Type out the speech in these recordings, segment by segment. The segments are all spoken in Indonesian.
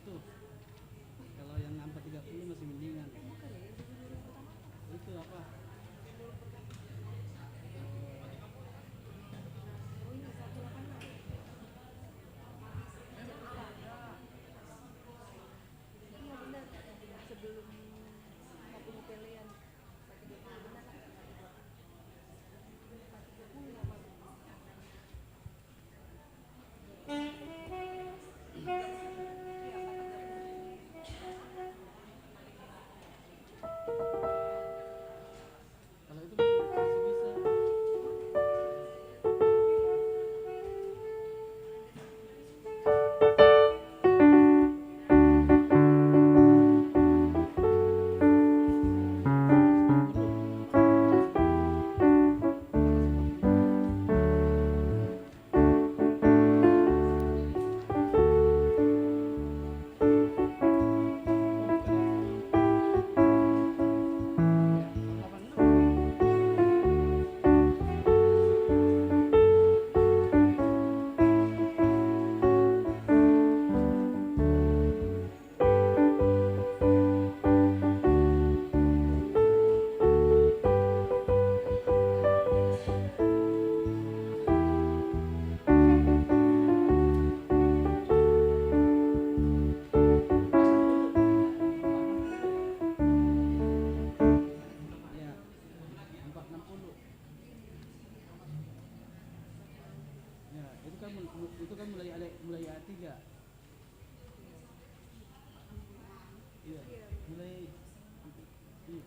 itu. Kalau yang 430 masih mendingan. Itu apa? Kalau itu masih bisa. Ya, 460. Ya, itu kan mulai A3. Iya, mulai iya.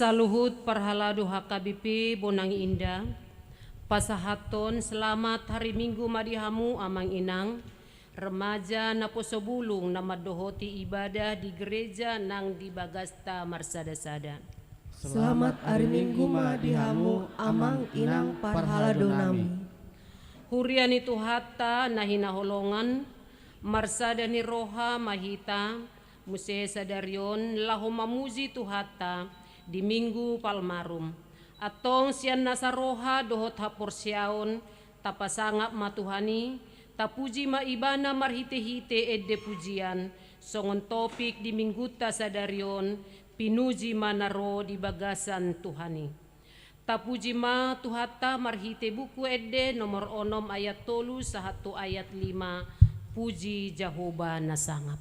Saluhut parhaladu HKBP Bonang Indah, pasahaton selamat hari Minggu madihamu amang inang, remaja na posobulung na madohoti ibadah di gereja nang di Bagasta Marsada-sada. Selamat hari Minggu madihamu amang inang parhaladu nami. Huriani tuhata nahina holongan, marsada ni roha mahita, musee sadarion laho mamuzi tuhata di Minggu Palmarum. Atong sian nasaroha dohot haporsyaon tapasangap matuhani, tapuji maibana marhite-hite edde pujian, songon topik di Mingguta sadarion, pinuji manaro di bagasan Tuhani. Tapuji ma tuhata marhite buku edde nomor 6 ayat 3 sahatu ayat 5, puji Jehovah nasangap.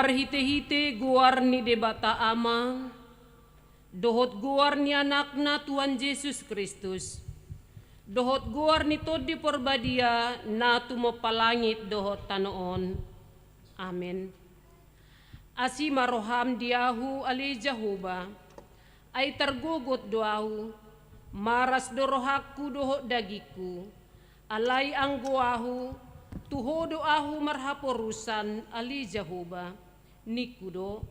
Marhite-hite guar ni debata ama, dohot guar ni anakna Tuhan Yesus Kristus, dohot guar ni todi porbadia na tumopalangit dohot tanoon. Amen. Asi maroham diahu ali Jehovah, ay targugot doahu, maras dorohaku dohot dagiku, alay ang guahu, tuhodo ahu marhaporusan ali Jehovah, nikudo,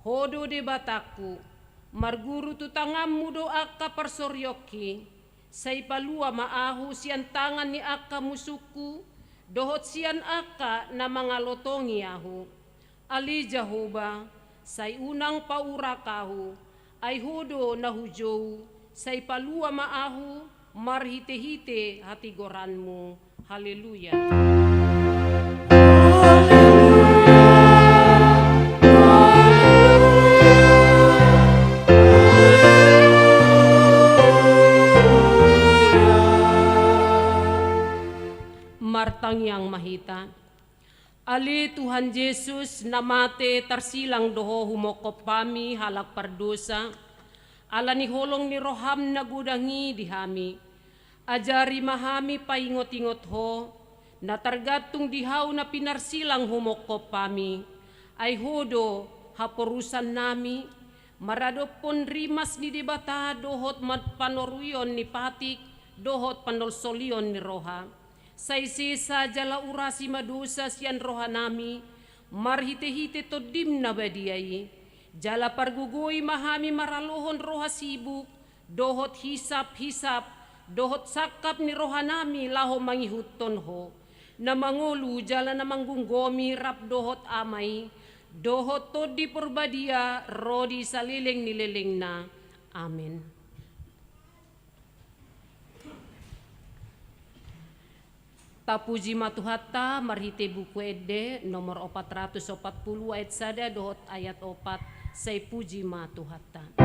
hodo de bataku, marguru tutangamu do akka persoryoki, say palua maahu sian tangan ni akka musuku, dohot sian akka na mga lotongi ahu, ali Jehovah, say unang paurakahu, ay hodo na hujow, say palua maahu, marhite-hite hatigoranmu. Haleluya. Martang yang mahita, ali Tuhan Yesus namate tarsilang doho humokop pami halak pardosa, Ala ni holong ni roham na gudangi dihami. Ajari mahami paingot-ingot ho, na targatung dihaw na pinarsilang humokop pami. Ay hodo haporusan nami, maradopon rimas ni debata dohot panoruyon ni patik, dohot panolsolion ni roha. Saisisa jala urasi madusa siyan roha nami, marhite-hite to dim na badiyai. Jala pargugoy mahami maralohon roha sibuk, dohot hisap-hisap, dohot sakap ni roha nami laho mangihuton ho. Na mangulu jala na manggunggomi rap dohot amay, dohot to di purbadia rodi saliling nililing na. Amen. Tapuji matuhatta marhite buku ede nomor 440 ayat sada dohot ayat 4 say puji matuhatta.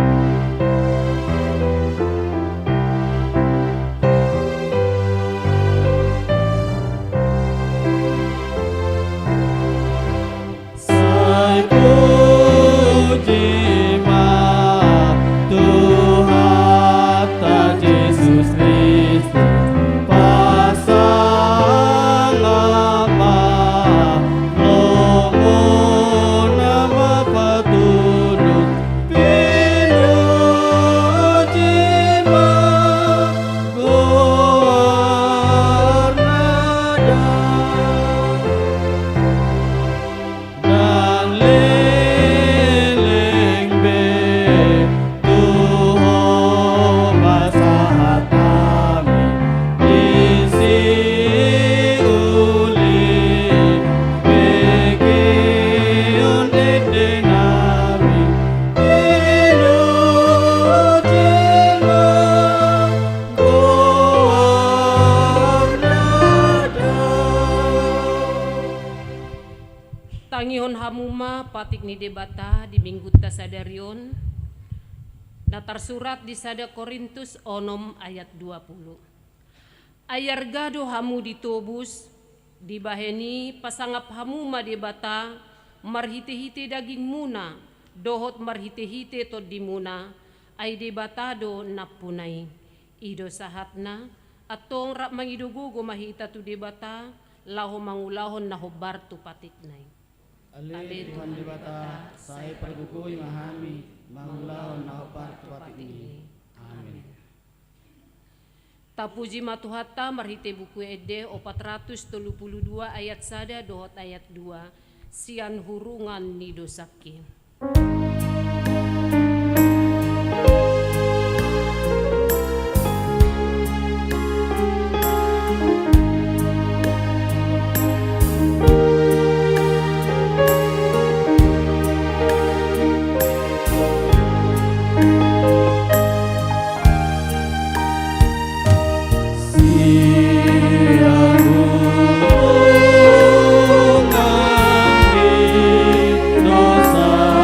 Tangihon hamuma patik ni debata di minggu tasadarion na tersurat di sada Korintus 6 ayat 20. Ayar gado hamu ditobus dibaheni pasangap hamuma debata marhite-hite daging muna dohot marhite-hite to dimuna ay debatado napunay ido sahatna atong rap mangidugugo mahita tu debata laho mangulahon na hobar tu patiknay. Ali Tuhan debata, saya pergugoy mahami, mangulahon na hopar tupatik ini. Amin. Tapuji matuhatta marhite buku ede 432 ayat sada dohot ayat 2 sian hurungan ni dosaki. Dosa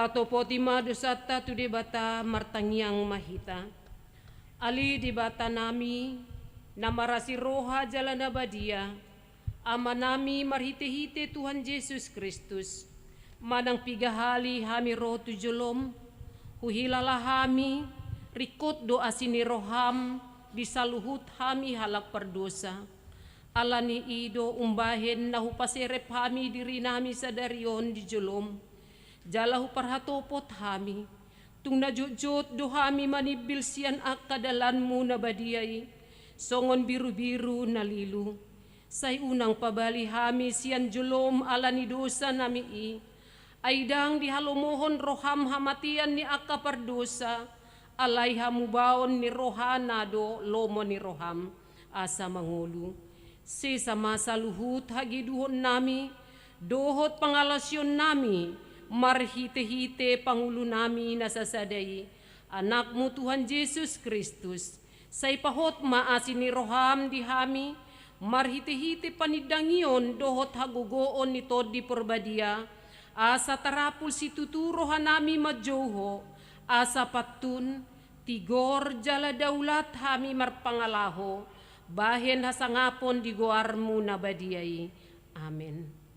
Paratopoti madusata tu di bata martangyang mahita. Ali di bata nami na marasi roha jalan abadia. Ama nami marhite-hite Tuhan Yesus Kristus. Manang pigahali hami roh tujulom. Huhilala hami rikot doa sini roham disaluhut hami halak perdosa. Alani ido umbahen na hupasirep hami diri nami sa darion di julom. Jalahu parhatopot hami. Tung najujut do hami manibil siyan akadalan mo na badiyay. Songon biru-biru nalilu. Say unang pabali hami siyan julom alani dosa nami i. Aidang dihalumohon roham hamatian ni akapardosa. Alay hamubaon ni rohanado lomo ni roham asa mangulu. Si sama saluhut hagiduhon nami. Dohot pangalasyon nami. Marhite-hite pangulo nami nasasaday. Anak mo Tuhan Jesus Kristus. Say pahot maasin ni roham di hami. Marhite-hite panidangyon dohot hagugoon ni Todi Porbadia. Asa tarapul si tuturohan nami madjoho. Asa patun tigor jala daulat hami marpangalaho. Bahen hasangapon di goarmu na badiyay. Amen.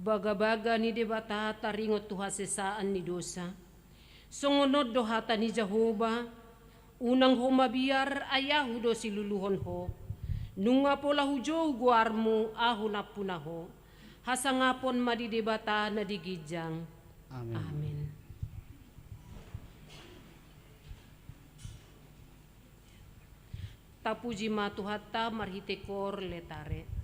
Baga-baga ni debata taringot tuha sesaan ni dosa. Songonod dohata ni Jehovah, unang humabiar ayahu do siluluhon ho. Nunga pola hujo guarmu ahu na punaho. Hasangapon madidebata na digijang. Amen. Amen. Tapuji matuhata marhitekor letare.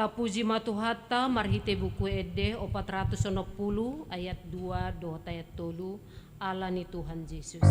Tapuji matuhatta marhite buku ede 460 ayat 2 dohot ayat 3 alani Tuhan Yesus.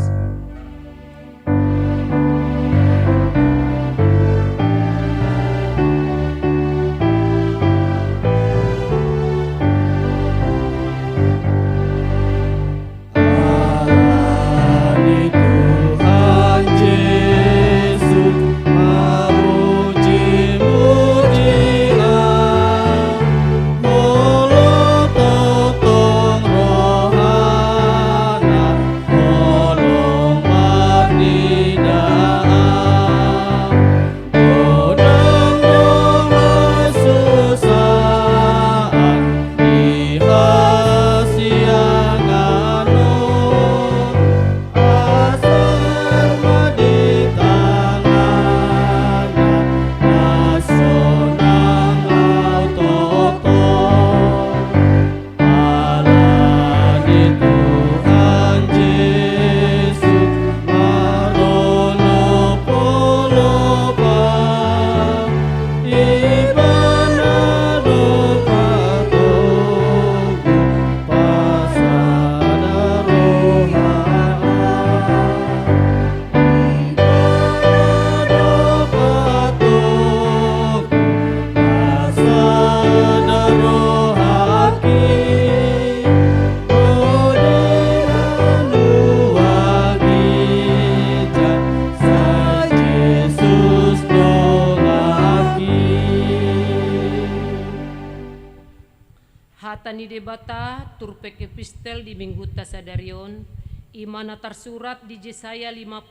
Hatani debata turpek epistel di minggu tasadarion imana tersurat di Yesaya 50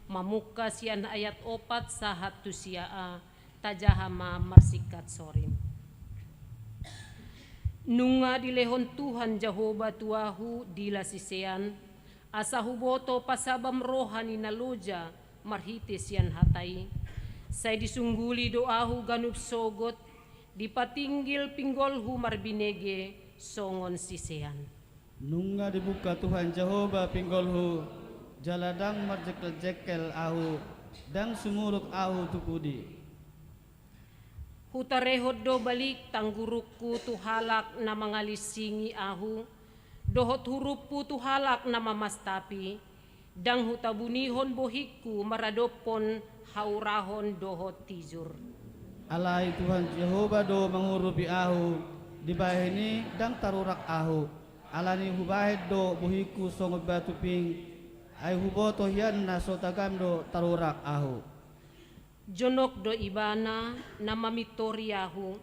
mamuka sian ayat 4 sahat tusiaa tajahama marsikat sorim. Nunga dilehon Tuhan Jehovah tuahu dila sisean asa huboto pasabam rohani naloja marhite sian hatai saya disungguli doahu ganup sogot dipatinggil pinggolhu marbinege songon sisean. Nunga dibuka Tuhan Jehovah pinggolhu jaladang marjekel-jekel ahu dang sumuruk ahu tukudi. Hutarehod do balik tanggurukku tuhalak na mangalisingi ahu dohot hurupku tuhalak na mamastapi dang hutabunihon bohikku maradopon haurahon dohot tijur. Alai Tuhan Jehovah do manghurupi ahu dibahini dang tarurak ahu alani hubahid do buhiku songo batu ping ay huboto hian na sotagam do tarurak ahu. Jonok do ibana na mamitoriahu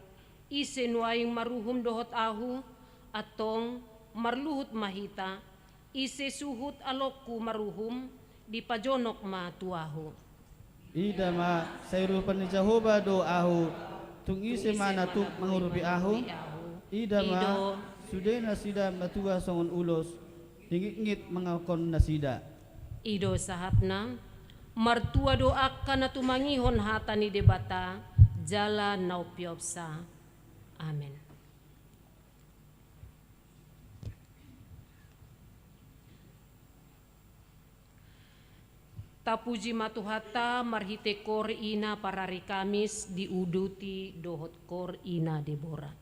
ise nuaing maruhum dohot ahu atong marluhut mahita ise suhut alokku maruhum di pajonok ma tuahu. Ida ma sayrupan ni Jehovah do ahu tung ise mana tuk manghurupi ahu ida ma sudah nasida matua songon ulos ingit mangakon nasida. Ido sahatna martua doakan na tumangihon hatani debata jala naupiopsa. Amen. Tapuji matuhata marhite kor ina parari Kamis diuduti dohot kor ina Debora.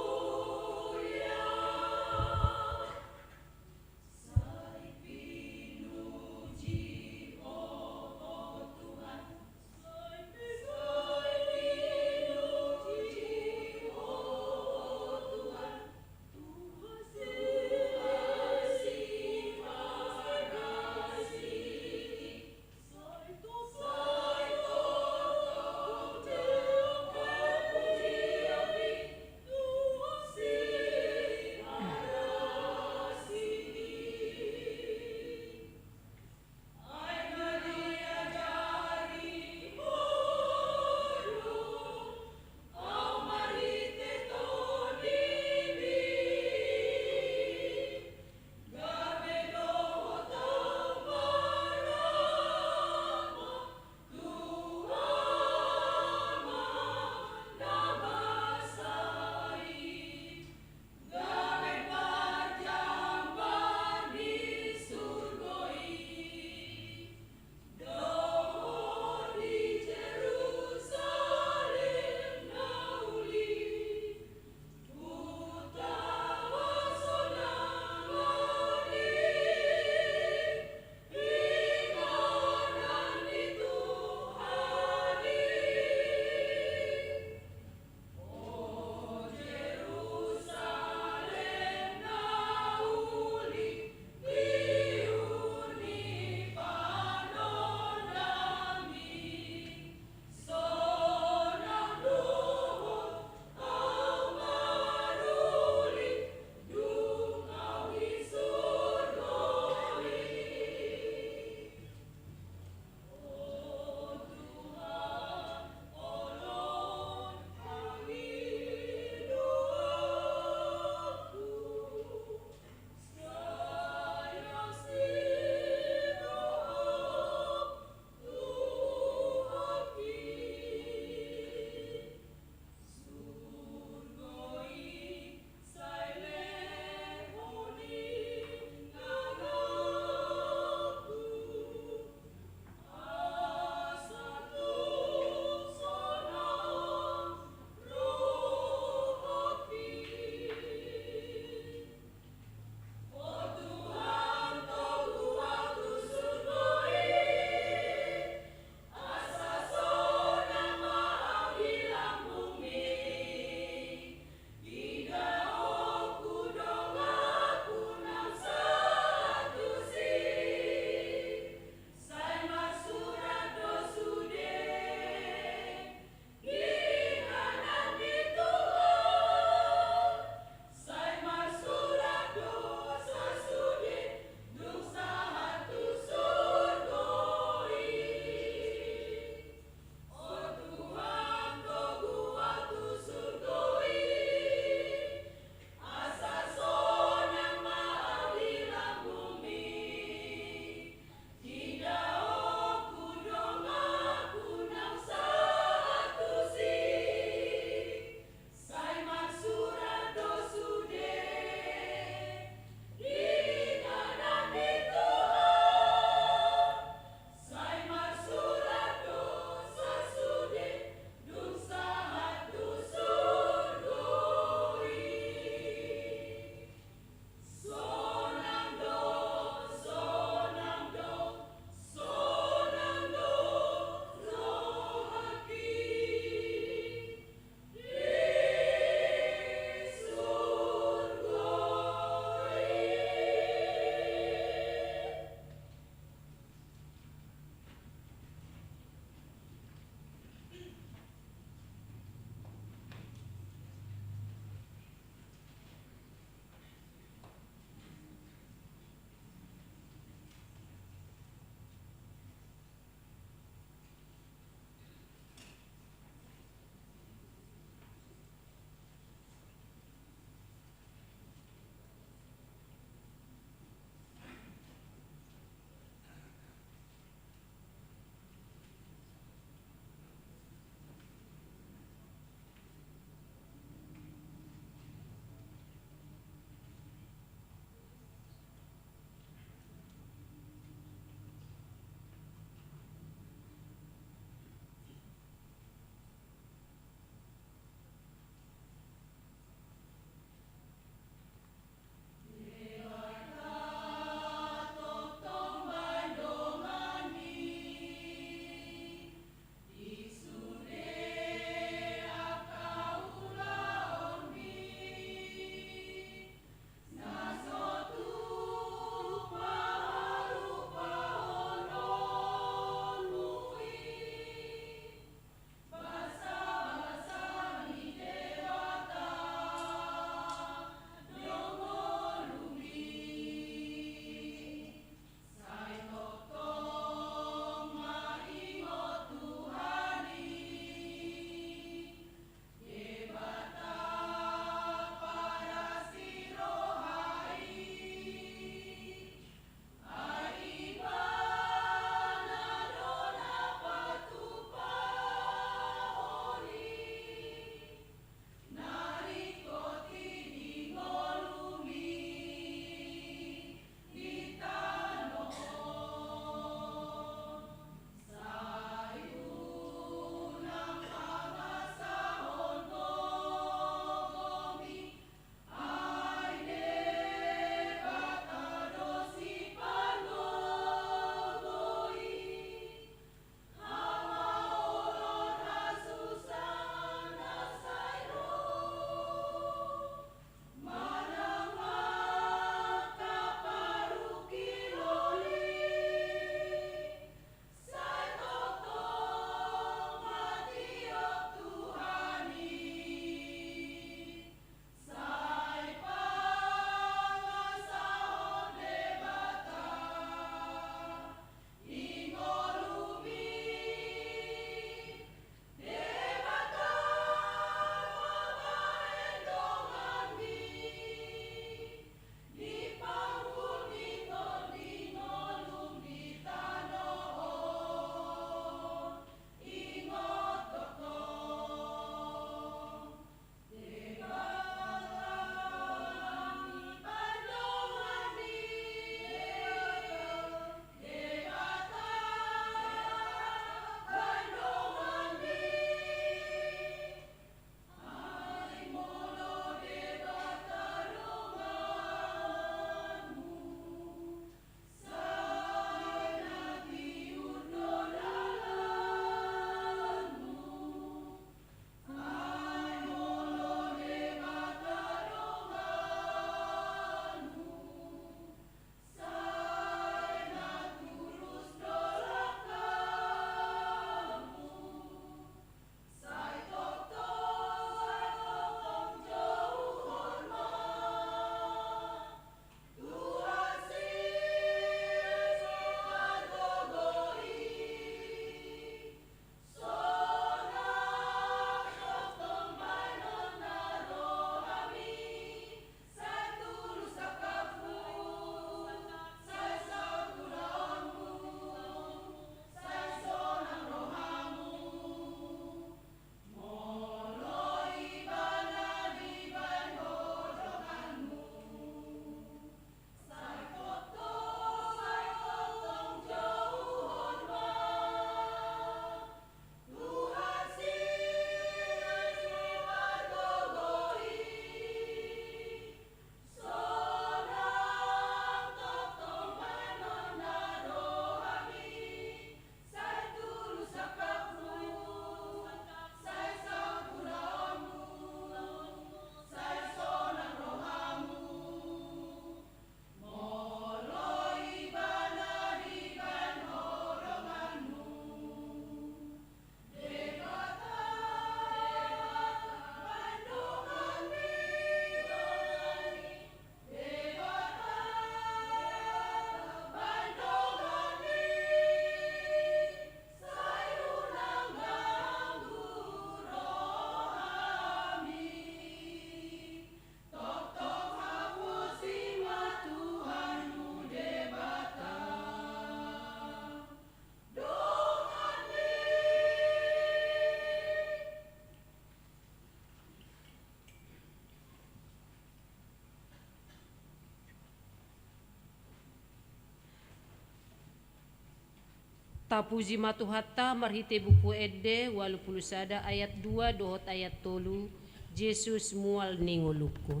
Tapuji matuhatta marhite buku edde walu pulusada ayat 2 dohot ayat tolu Yesus mual ningoluku.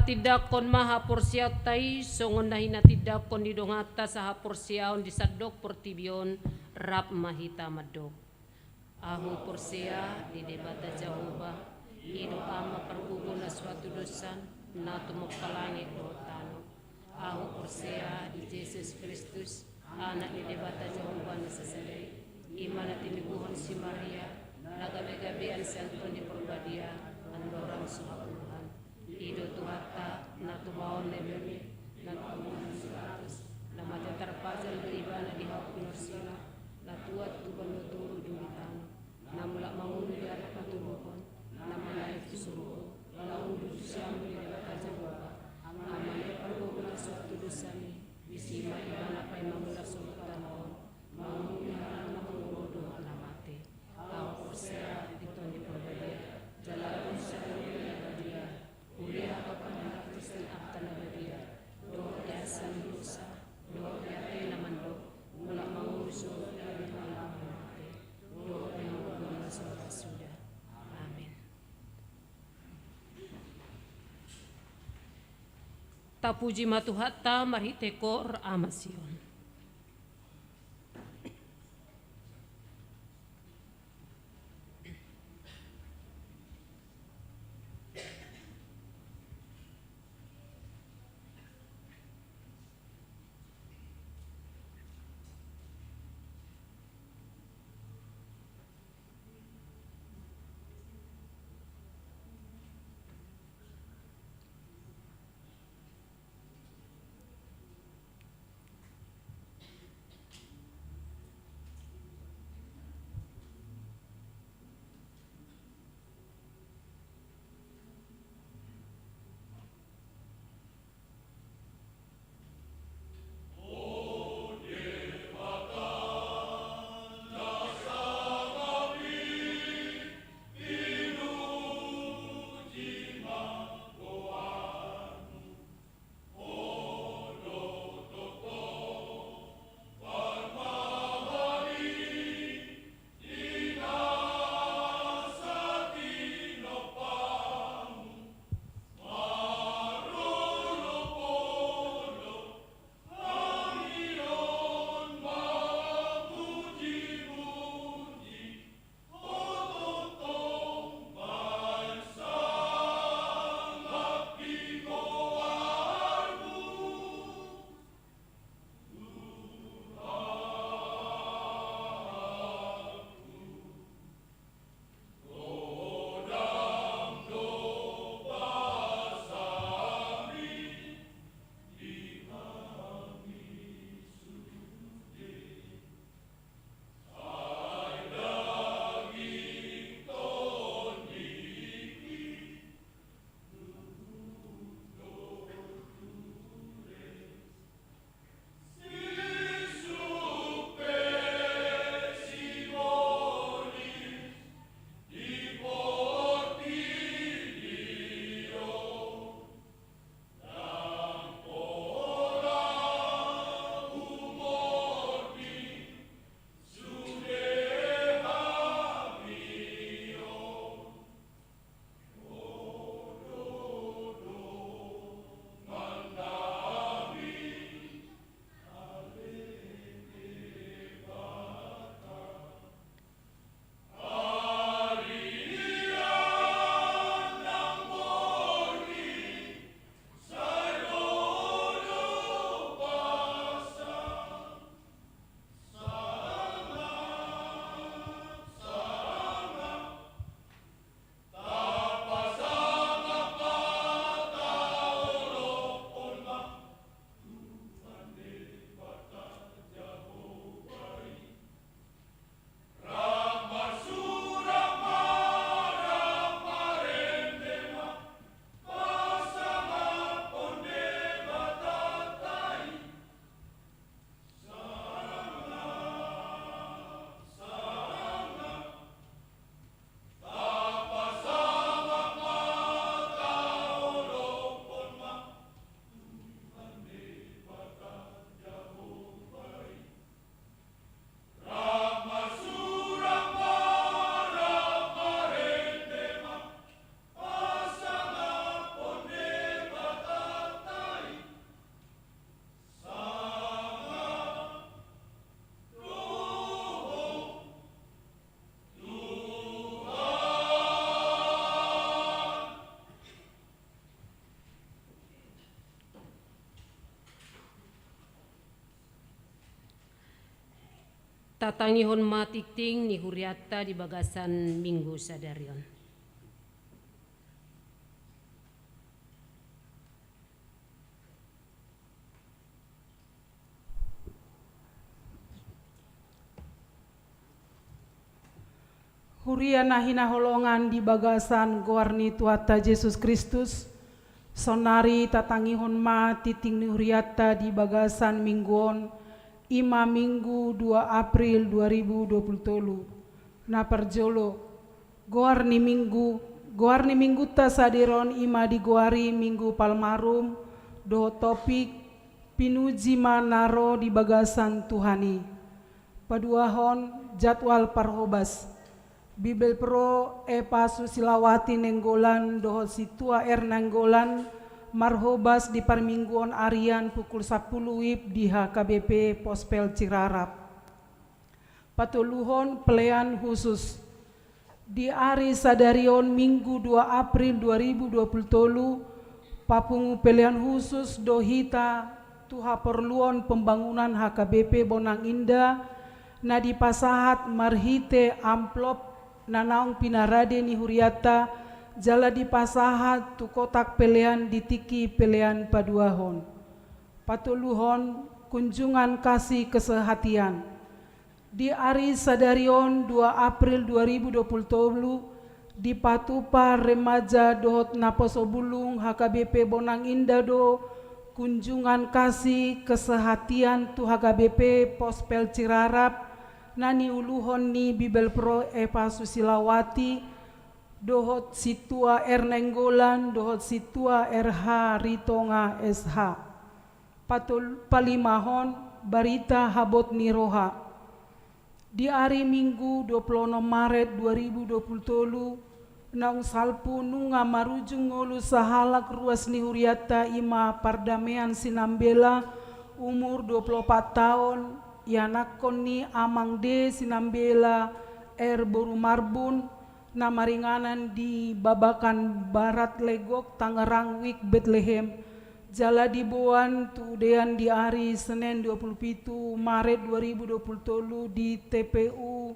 Tidakon maha porsiaw tai songon nahina tidakon didongata saha porsiaon disadok portibion rap mahita madok. Ahu porsia di debata Jehovah hidup ama perguguna suatu dosan natu mokkalangit dotano. Ahu porsia di Yesus Kristus anak di debata Jehovah nasasadai imana timibuhon si Maria nagabe-gabean santun di perbadia andorang suhapuhan. Ido tuhata natu baon lebemi natu muhan siratus namanya terpajal beribana di hapun orsila latuat tuban nuturu dumitano namulak mangunu di anak patuluhon namanya itu suruh lalu dusiamu di debata Jehovah amane perguguna suatu dosani bisima ibana pai mamulak sultan on mangunu anak mengurudu alamate au porsia diton di perbadia jalan usaha Kuliah kepada Kristen Abtana Badia, doa yasan dosa, doa yate namando, mulak maurusu dari malam mati, doa yang berguna sudah. Amin. Tapuji matuhatta marhitekor amasion. tatangihon matikting ni huriata di bagasan minggu sadarion. Huria nahina holongan di bagasan goarni Tuata Yesus Kristus, sonari tatangihon ma titing ni huriata di bagasan mingguon, ima minggu 2 April 2020. Na perjolo, goarni minggu ta sadiron ima di goari minggu palmarum, doho topik pinuji manaro di bagasan Tuhani. Paduahon jadwal parhobas. Bibel pro pasu silawati nenggolan doho situa nenggolan marhobas di parmingguan arian pukul 10 WIB di HKBP Pospel Cirarap. Patuluhon pelean khusus di hari sadarion minggu 2 April 2020 papungu pelean khusus dohita tuha perluan pembangunan HKBP Bonang Indah na di pasahat marhite amplop nanaung pinarade ni huriata jala di pasahat tu kotak pelean ditiki pelean paduahon. Patuluhon kunjungan kasih kesehatian. Di hari sadarion 2 April 2020 di Patupa remaja dohot naposobulung HKBP Bonang Indah do kunjungan kasih kesehatian tu HKBP Pospel Cirarap nani uluhon ni Bibel Pro pasu silawati dohot situa nenggolan dohot situa RH Ritonga SH. Palimahon barita habot ni roha. Di hari Minggu 26 Maret 2020 naung salpu nunga marujung ngolu sahalak ruas ni huriata ima pardamean sinambela umur 24 tahun yanakon ni amang de sinambela boru marbun namaringanan di Babakan Barat Legok Tangerang Wik Bethlehem jala dibuan tudean di hari Senin 27 Maret 2020 di TPU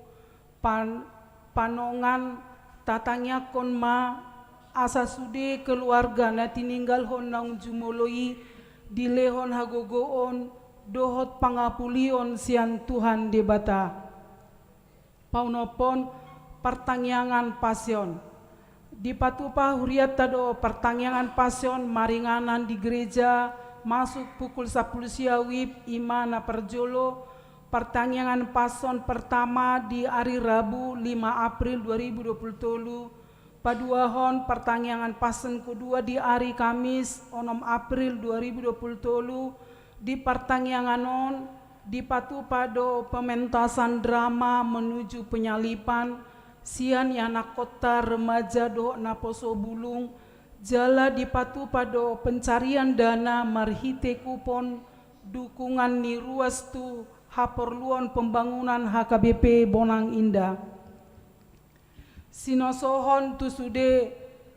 Panongan tatangnya kon ma asa sude keluarga na tininggal hon naung jumoloi di lehon hagogoon dohot pangapulion sian Tuhan debata. Paunopon pertangyangan pasion. Di Patupa huriata do pertangyangan pasion maringanan di gereja masuk pukul 10 siawib imana perjolo pertangyangan pason pertama di hari Rabu 5 April 2020 paduahon pertangyangan pason kedua di hari Kamis 6 April 2020 di pertangyangan on di Patupa do pementasan drama menuju penyalipan sian anak kota remaja do naposo bulung jala di Patupa do pencarian dana marhite kupon dukungan ni ruas tu haperluan pembangunan HKBP Bonang Indah sinosohon tu sude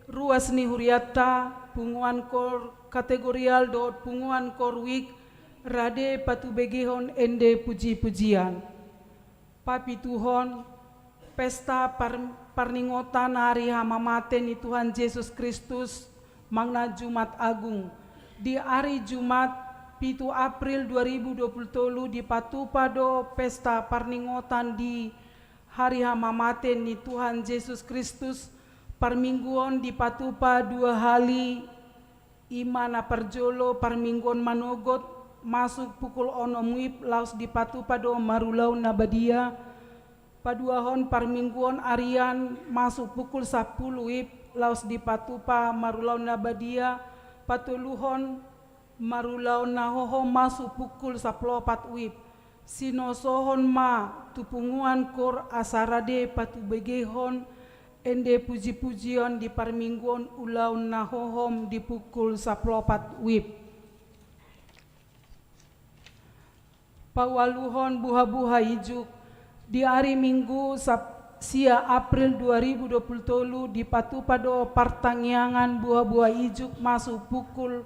ruas ni huriata punguan kor kategorial do punguan korwik rade patu begehon ende puji-pujian papituhon pesta parningotan hari hamamate ni Tuhan Yesus Kristus mangna Jumat Agung di hari Jumat 7 April 2020 di Patupa do pesta parningotan di hari hamamate ni Tuhan Yesus Kristus parmingguon di Patupa 2 hali imana perjolo parmingguon manogot masuk pukul 6 WIB laus di Patupa do marulau nabadia paduahon parmingguon arian masuk pukul 10 WIB laus di Patupa marulau nabadia patuluhon marulau nahoho masuk pukul 14 WIB sinosohon ma tupunguan kor asarade patu begehon ende puji-pujion di parmingguon ulau nahohom di pukul 14 WIB pawaluhon buha-buha ijuk di hari Minggu sia April 2020 di Patupa do pertangyangan buah-buah ijuk masuk pukul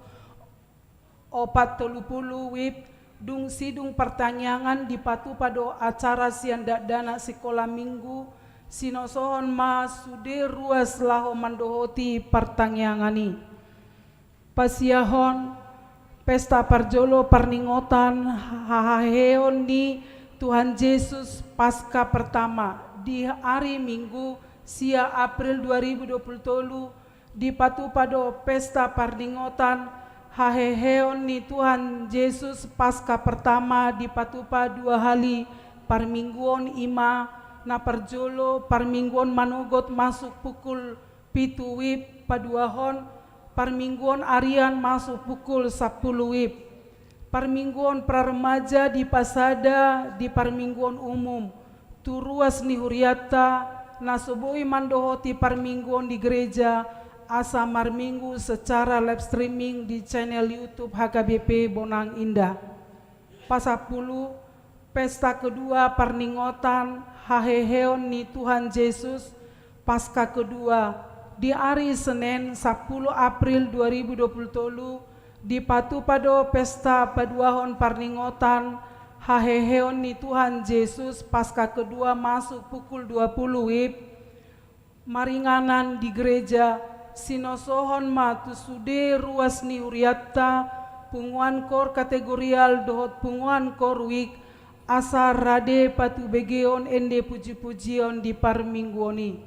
4:30 WIB dung sidung pertanyaan di patu pado acara sian dana sekolah minggu sinosohon ma sude ruas laho mandohoti pertanyangani pasiahon pesta parjolo parningotan hahaheon ni Tuhan Yesus Pasca pertama di hari Minggu sia April 2020 di patu pado pesta parningotan haheheon ni Tuhan Yesus Pasca pertama di patupa 2 hari parmingguon ima na parjolo parmingguon manugot masuk pukul 7 wib paduahon parmingguon arian masuk pukul 10 wib parmingguon praremaja di pasada di parmingguon umum turuas ni huriata nasoboi mandohoti parmingguon di gereja asa marminggu secara live streaming di channel YouTube HKBP Bonang Indah. Pasapulu pesta kedua parningotan haheheon ni Tuhan Yesus Pasca kedua di hari Senin 10 April 2020 di patu pado pesta paduahon parningotan haheheon ni Tuhan Yesus Pasca kedua masuk pukul 20 wib maringanan di gereja sinosohon matu sude ruas ni huriata punguan kor kategorial dohot punguan kor wik asar rade patu begeon ende puji-pujion di parmingguoni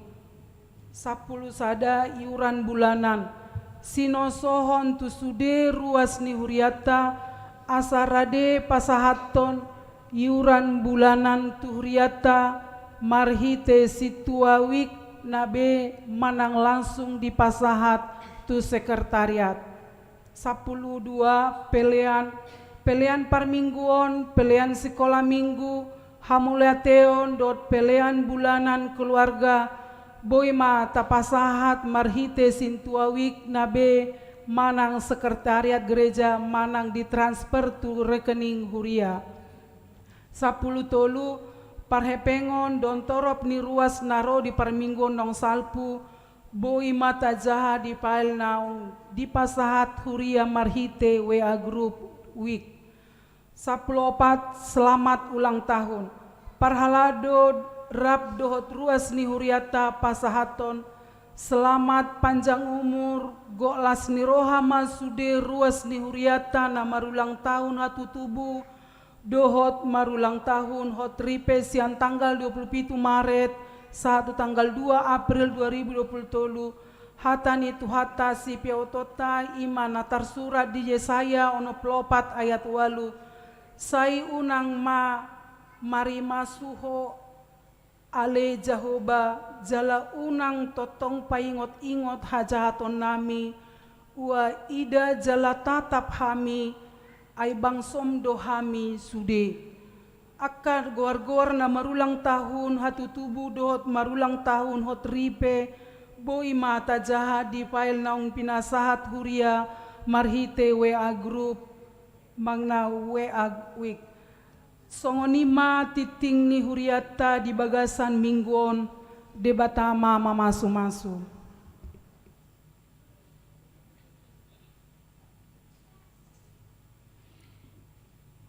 10 sada iuran bulanan sinosohon tu sude ruas ni huriata asar rade pasahaton iuran bulanan tu huriata marhite situawik nabe manang langsung di pasahat tu sekretariat 12 pelean parmingguon pelean sekolah minggu hamuleateon dot pelean bulanan keluarga boima tapasahat marhite sintuawik nabe manang sekretariat gereja manang ditransfer tu rekening huria 10 tolu parhepengon don torop ni ruas naro di parminggon nong salpu boi mata jaha di pail naung di pasahat huria marhite WA group week 14 selamat ulang tahun parhalado rap dohot ruas ni huriata pasahaton selamat panjang umur goklas ni rohama sude ruas ni huriata na marulang tahun hatu tubuh dohot marulang tahun hot ripe siang tanggal 27 Maret satu tanggal 2 April 2020 hatani tu hata si piautota imana tarsurat di Yesaya ono pelopat ayat 8 sai unang ma marima suho ale Jahoba jala unang totong paingot-ingot hajahaton nami wa ida jala tatap hami ay bangsom dohami sude akar goar-goar na marulang tahun hatu tubuh dohot marulang tahun hot ripe boi mata jahat di file naung pinasahat huria marhite WA group mangna WA week songonima titing ni huriata di bagasan mingguon debatama mamasu-masu.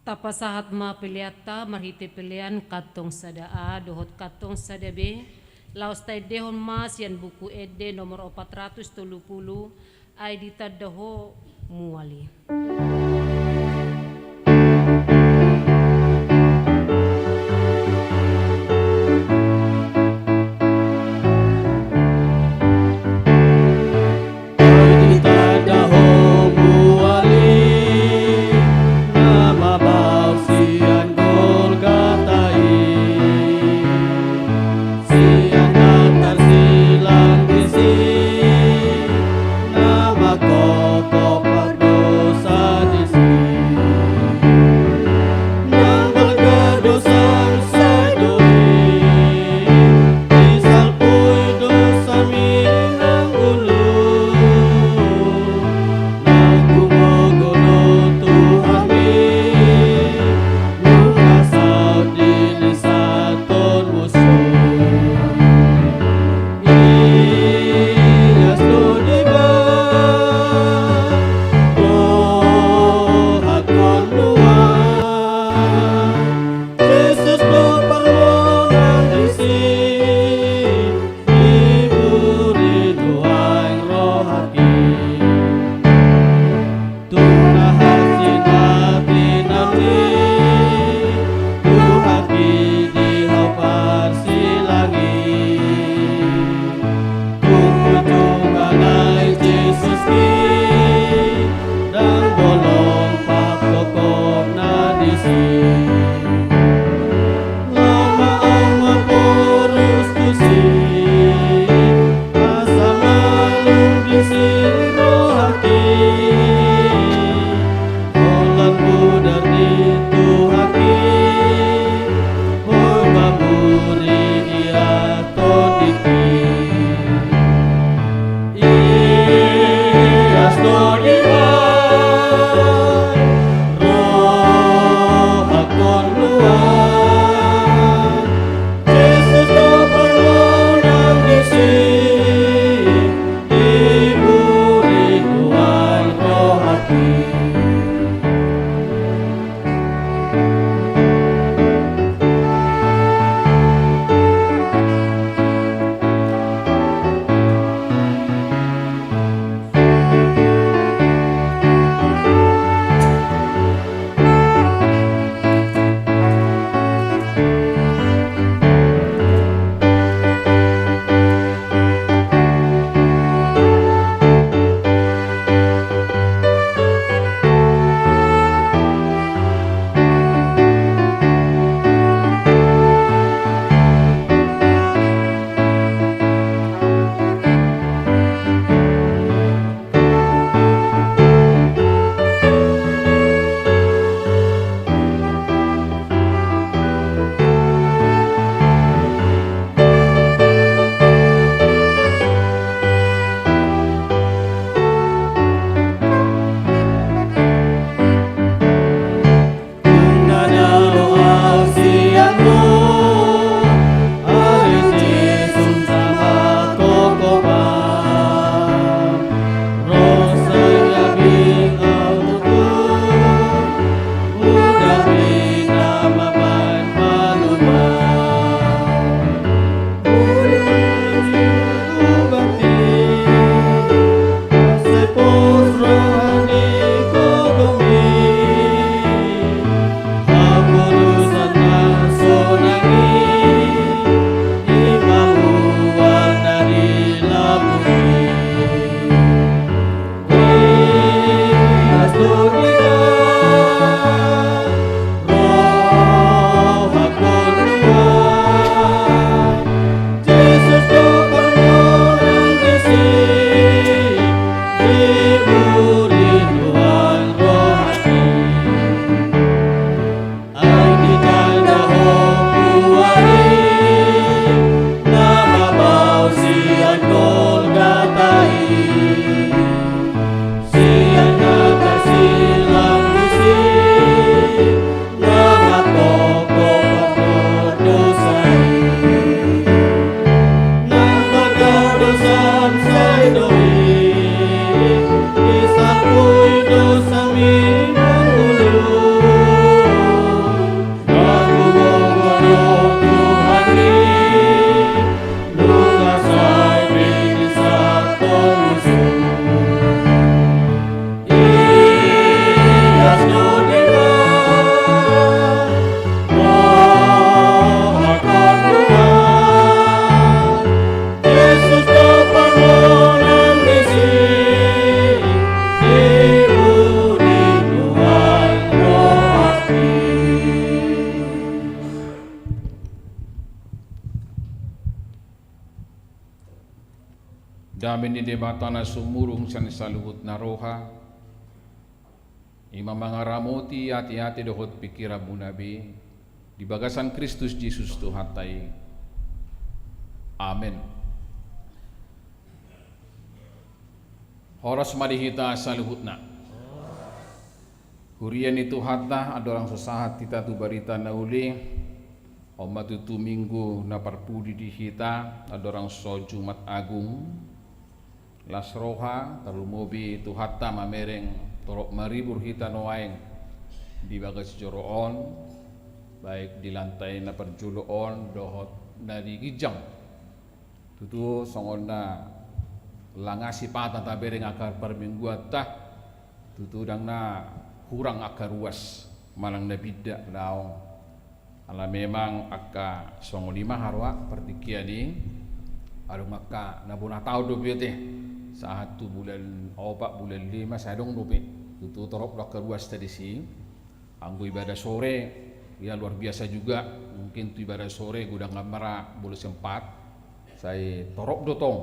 Tapasahat ma piliata marhite pilian katong sadaa dohot katong sadabe laos tay dehon mas yan buku ede nomor 430 ay ditadaho muali. Nama koko perdosa Damin ni debatana sumurung san saluhut na roha. Ima mga ramoti hati-hati dohot pikira bunabi. Di bagasan Kristus Jesus Tuhatai. Amen. Horas madihita saluhut na. Hurian itu hatta ada orang sesahat kita tu barita na uli. Omat itu minggu na parpudi di hita ada orang so Jumat Agung. Las roha tarumobi itu hatta mamereng torok maribur hita noaeng di bagas joroon baik di lantai na perjuloon dohot na di gijang tutu songon na langasi patah tabereng akar permingguan tah tutu dang na kurang akar ruas malang na bida daong ala memang akka songon lima harwa pertikian ni arung akka na bunah tau do biete satu bulan 4 bulan 5 sadong dope tutu torop akar ruas tadi si anggo ibadah sore ya luar biasa juga mungkin tu ibadah sore gudang gamara boleh sempat saya torok dotong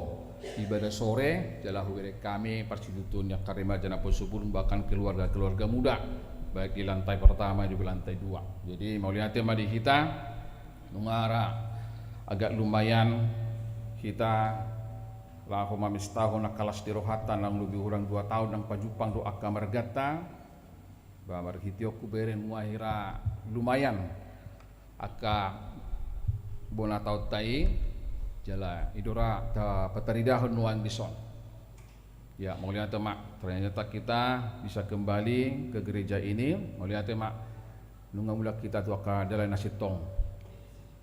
ibadah sore jalah hubere kami parsidutun yang karema jana posubun bahkan keluarga muda baik di lantai pertama di lantai 2. Jadi mau lihat tema di kita nungara agak lumayan kita lahu mamis tahun nakalas di rohatan lang lebih kurang 2 tahun nang pajupang doa kamargata ba marhitioku beren muahira lumayan aka bona tau tai jala idora ta pataridahon nuang dison. Ya, mau lihat mak, ternyata kita bisa kembali ke gereja ini. Mau lihat mak, nunga mula kita tu aka dalai nasitong.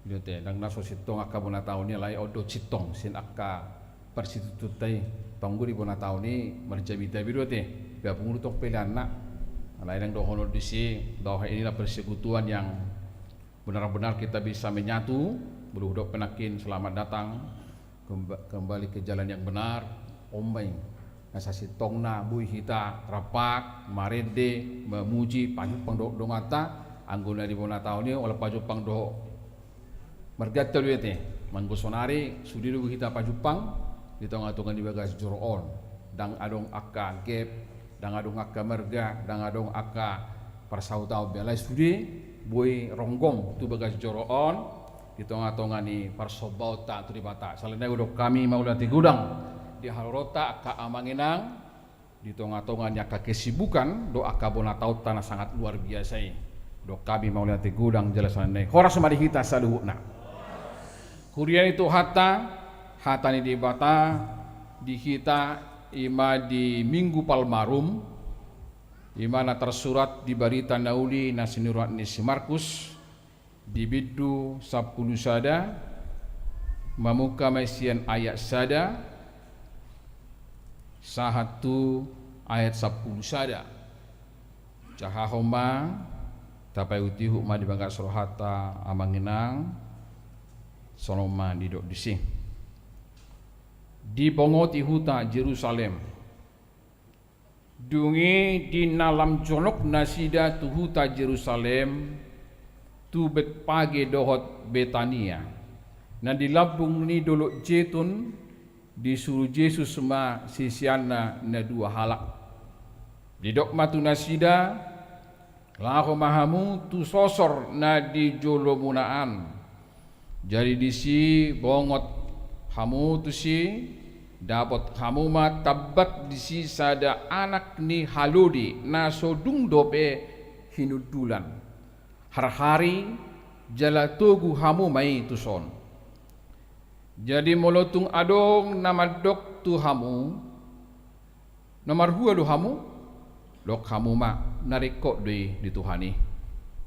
Lihat nang naso sitong aka bona tahun ni lai odo citong sin aka persitutai tonggu di bona tahun ni marjabita biru te. Biar pengurutong pilihan nak. Lain yang dohonor di si, doa inilah persekutuan yang benar-benar kita bisa menyatu, berudok penakin selamat datang kembali ke jalan yang benar. Ombeng nasasi tongna bui hita rapak marede memuji pajupang do dongata angguna di bona tahun ni oleh pajupang do margatel wete manggosonari sudiru kita pajupang di tongah-tongah di bagas joroon dang adong akka gap dang adong akka merga dang adong akka parsautau belai studi bui ronggong tu bagas joroon di tongah-tongah ni parsobauta tu di bata salena udok kami maulati gudang di halorota aka amanginang di tongah-tongah nyaka kesibukan do aka bona tau tanah sangat luar biasa do kami mau lihat gudang jelasan ne horas mari kita saluhna kurian itu hata ni di bata di kita ima di minggu palmarum imana tersurat di barita nauli nasinurat ni si Markus di biddu 10 sada mamuka mesian ayat sada sahatu ayat 10 sada cahahoma tapai uti hukma di bangka surhata amanginang sonoma didok disi di bongoti huta Jerusalem dungi di nalam jonok nasida tu huta Jerusalem tu bet pagi dohot Betania na di labung ni dolok jetun disuruh Yesus ma sisiana na 2 halak di dok matu nasida lahu mahamu tu sosor na di jolomunaan jadi disi bongot hamu tu si dapat hamu ma tabat disi sada anak ni haludi na sodung dope hinudulan har-hari jala togu hamu mai tu son. Jadi molotung adong nama dok tu hamu nomor 2 do hamu dok hamu ma narikok di Tuhani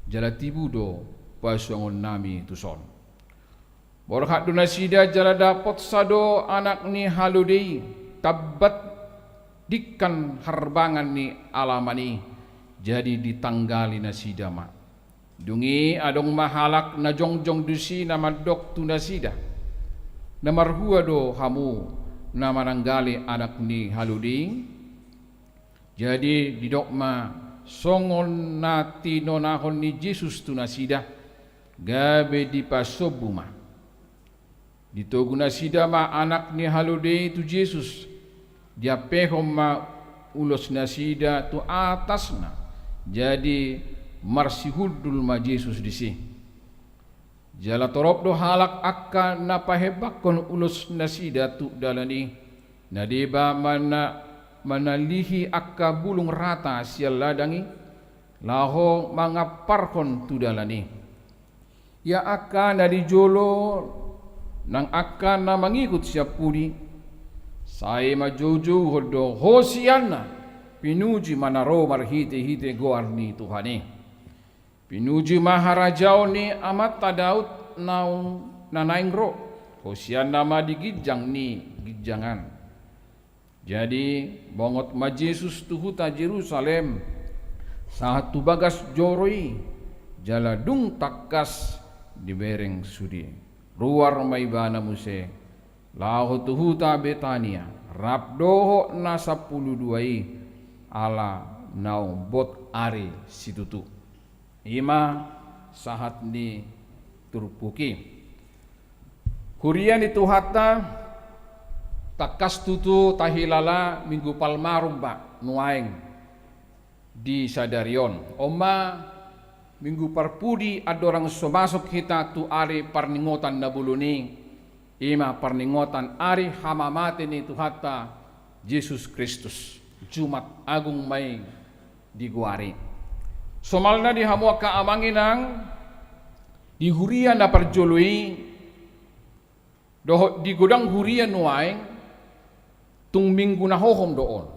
jala tibu do pasangon nami tu son borhat dunasida jala dapot sado anak ni haludei tabat dikan harbangan ni alamani jadi ditanggali nasida ma dungi adong mahalak na jongjong dusi nama dok tu nasida nomor 2 do hamu nama nanggali anak ni haludi jadi di dokma songon nati nonahon ni Yesus tu nasida gabe di pasobuma Ditogu na sida ma anak ni halude tu Jesus. Dia pehom ma ulos na sida tu atas na. Jadi marsihudul ma Jesus disi. Jala torop do halak akka na pahebakon ulos na sida tu dalani. Nadiba manalihi akka bulung rata sial ladangi. Laho mangaparkon tu dalani. Ya akka na dijolo nang akka na mangikut siya pudi. Saya majuju hodo hosiana pinuji manaro marhite goarni Tuhani. Pinuji maharajao ni amat Daud naung nanaingro. Hosiana ma digijang ni gijangan. Jadi bongot ma Jesus tuhuta Jerusalem. Satu bagas joroi jaladung takas dibereng sudi. Ruar maibana muse lahu tuhuta Betania rabdoho na 12 ala nau bot ari situtu ima sahat ni turpuki hurian itu hatta takas tutu tahilala minggu palmarum ba nuaing di Sadarion oma minggu parpudi adorang somasok kita tu ari parningotan na buluni ima parningotan ari hamamate ni Tuhata Yesus Kristus Jumat Agung may diguari somalna di hamua kaamanginang di hurian na parjului doho di godang hurian nuaing tung minggu na hohom doon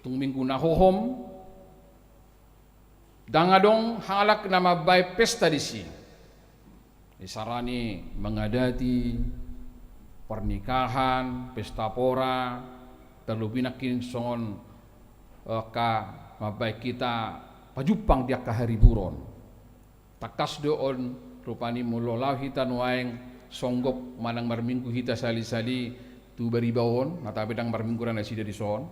tung minggu na hohom dangadong halak na mabay pesta disi. Isarani mengadati pernikahan, pesta pora, terlebih nakin songon ka mabay kita pajupang dia kahari buron. Takas doon rupani mulolaw hita nuaing songgop manang marminggu hita sali-sali tu baribawon, nata bedang marminggu rana sida di son.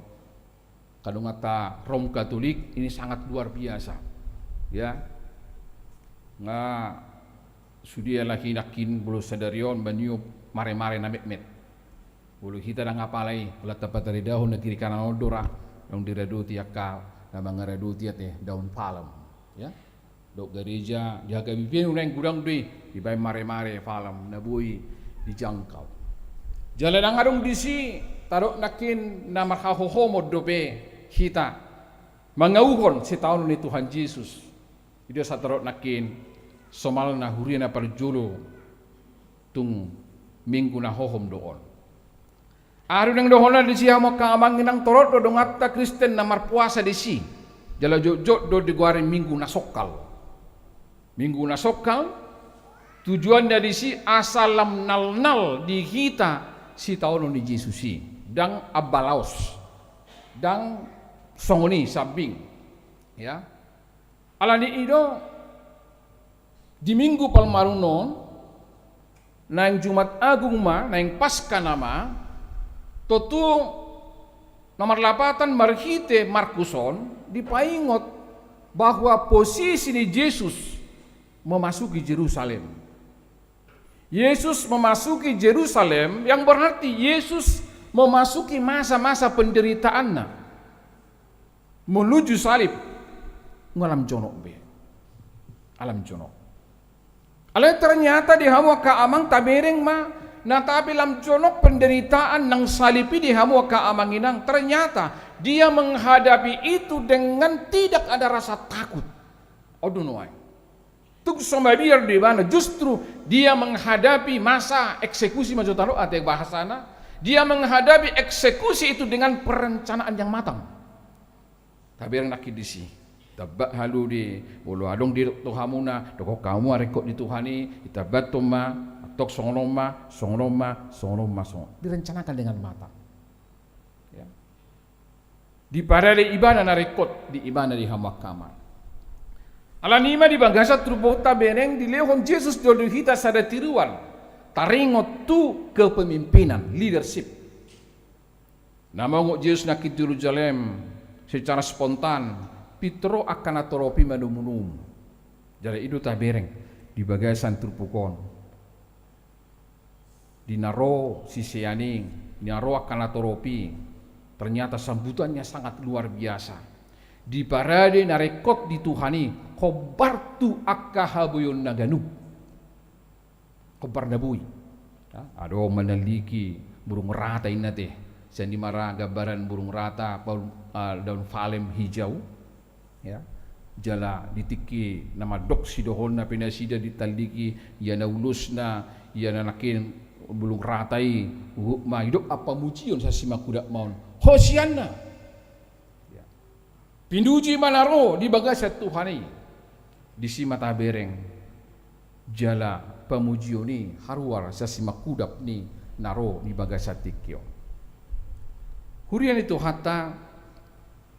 Kadung ata Rom Katolik ini sangat luar biasa. Ya, nga sudia laki nakin bulu Sadarion banyu mare-mare na met bulu hita na ngapalay wala tapat dari dahon na kiri kanan odora yang diraduti akka na mga raduti ate daun palam ya dok gereja jaga bibin urang gudang dui ibay mare-mare palam na buhi dijangkau jalan ang arong disi tarok nakin na makahohomod dope hita mangauhon si taon ni Tuhan Yesus. Ida sa tarot nakin somal na huri na parjulo tung minggu na hohom doon. Araw ng doon na di siya mo kaamangin ng torot do dongat ta Kristen na marpuasa di si. Jala jojot do diguarin minggu na sokal. Minggu na sokal tujuan dari si asalam nal di kita si taon ni Jesus si. Dang abalaos. Dang songoni sabing. Ya. Alani ido di minggu palmarunon na yung Jumat Agung ma na yung Paska nama totu nomor 8 marhite Markuson dipaingot bahwa posisi ni Yesus memasuki Jerusalem. Yesus memasuki Jerusalem yang berarti Yesus memasuki masa-masa penderitaannya menuju salib. Ngalam jonok be, alam jonok. Alay ternyata di hamwa kaamang tabereng ma, natapi lam jonok penderitaan ng salipi di hamwa kaamanginang. Ternyata dia menghadapi itu dengan tidak ada rasa takut. Odunoy. Tuk somabir di mana justru dia menghadapi masa eksekusi majotalo ate bahasana. Dia menghadapi eksekusi itu dengan perencanaan yang matang. Tabereng nakidisi. Tabak halu di bolo adong di Tuhamuna doko kamu arekot di Tuhani itabat toma tok songroma direncanakan dengan matang ya. Di parade ibadah na rekot di ibadah di hamakama alanima di bangasa trubota beneng di lehon Jesus dodo hita sada tiruan taringot tu kepemimpinan leadership nama ngok Jesus nak di Jerusalem secara spontan Pitro akan atoropi manumunum. Jadi itu tabereng di bagasan turpukon. dinaro sisiani, dinaro akan natoropi. Ternyata sambutannya sangat luar biasa. Di parade narekot di Tuhani, kobartu akahabuyon naganu. Kobar nabui. Ado meneliki burung rata inate. Sandi mara gambaran burung rata daun falem hijau. Ya. Jala ditiki nama dok sidohon na pinasida ditaliki yana ulusna yana nakin bulung ratai ma hidup apa mucion sa simakuda maun hosianna ya. Pinduji manaro di bagasa Tuhani di simata bereng jala pamujioni haruar sa simakudap ni naro di bagasa tikyo hurian itu hatta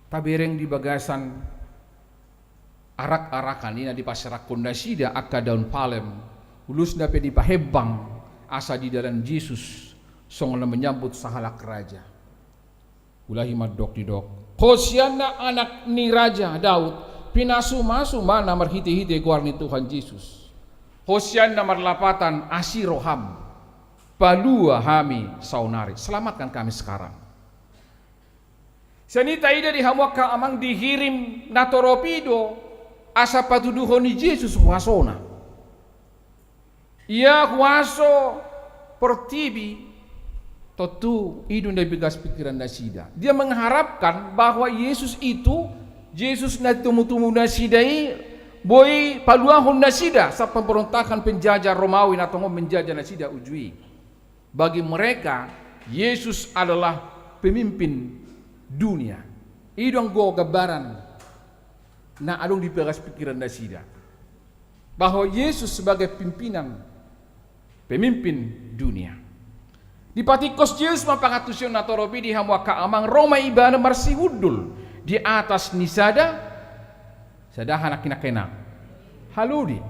tabereng di bagasan arak-arakan ina di pasarak kondasida akka daun palem ulus dape di pahebang asa di dalam Yesus song menyambut sahalak raja ulahi madok di dok Hosianna anak ni raja Daud pinasu-masu mana marhiti-hiti kuarni Tuhan Yesus Hosianna marlapatan asiroham palua hami saunari selamatkan kami sekarang. Sanita ida dihamwaka amang dihirim natoropido asa patuduhoni Yesus huasona. Ia huaso pertibi totu idun dari begas pikiran nasida. Dia mengharapkan bahwa Yesus itu Yesus na tumu-tumu nasidai boy paluahon nasida sa pemberontakan penjajah Romawi na tongo menjajah nasida ujui. Bagi mereka Yesus adalah pemimpin dunia. Idong go gambaran na adong di begas pikiran nasida bahwa Yesus sebagai pemimpin dunia. Di patikos Yesus mapakatusyon na torobi di hamwaka amang Roma ibana marsihudul di atas nisada sadahan kinakena haludi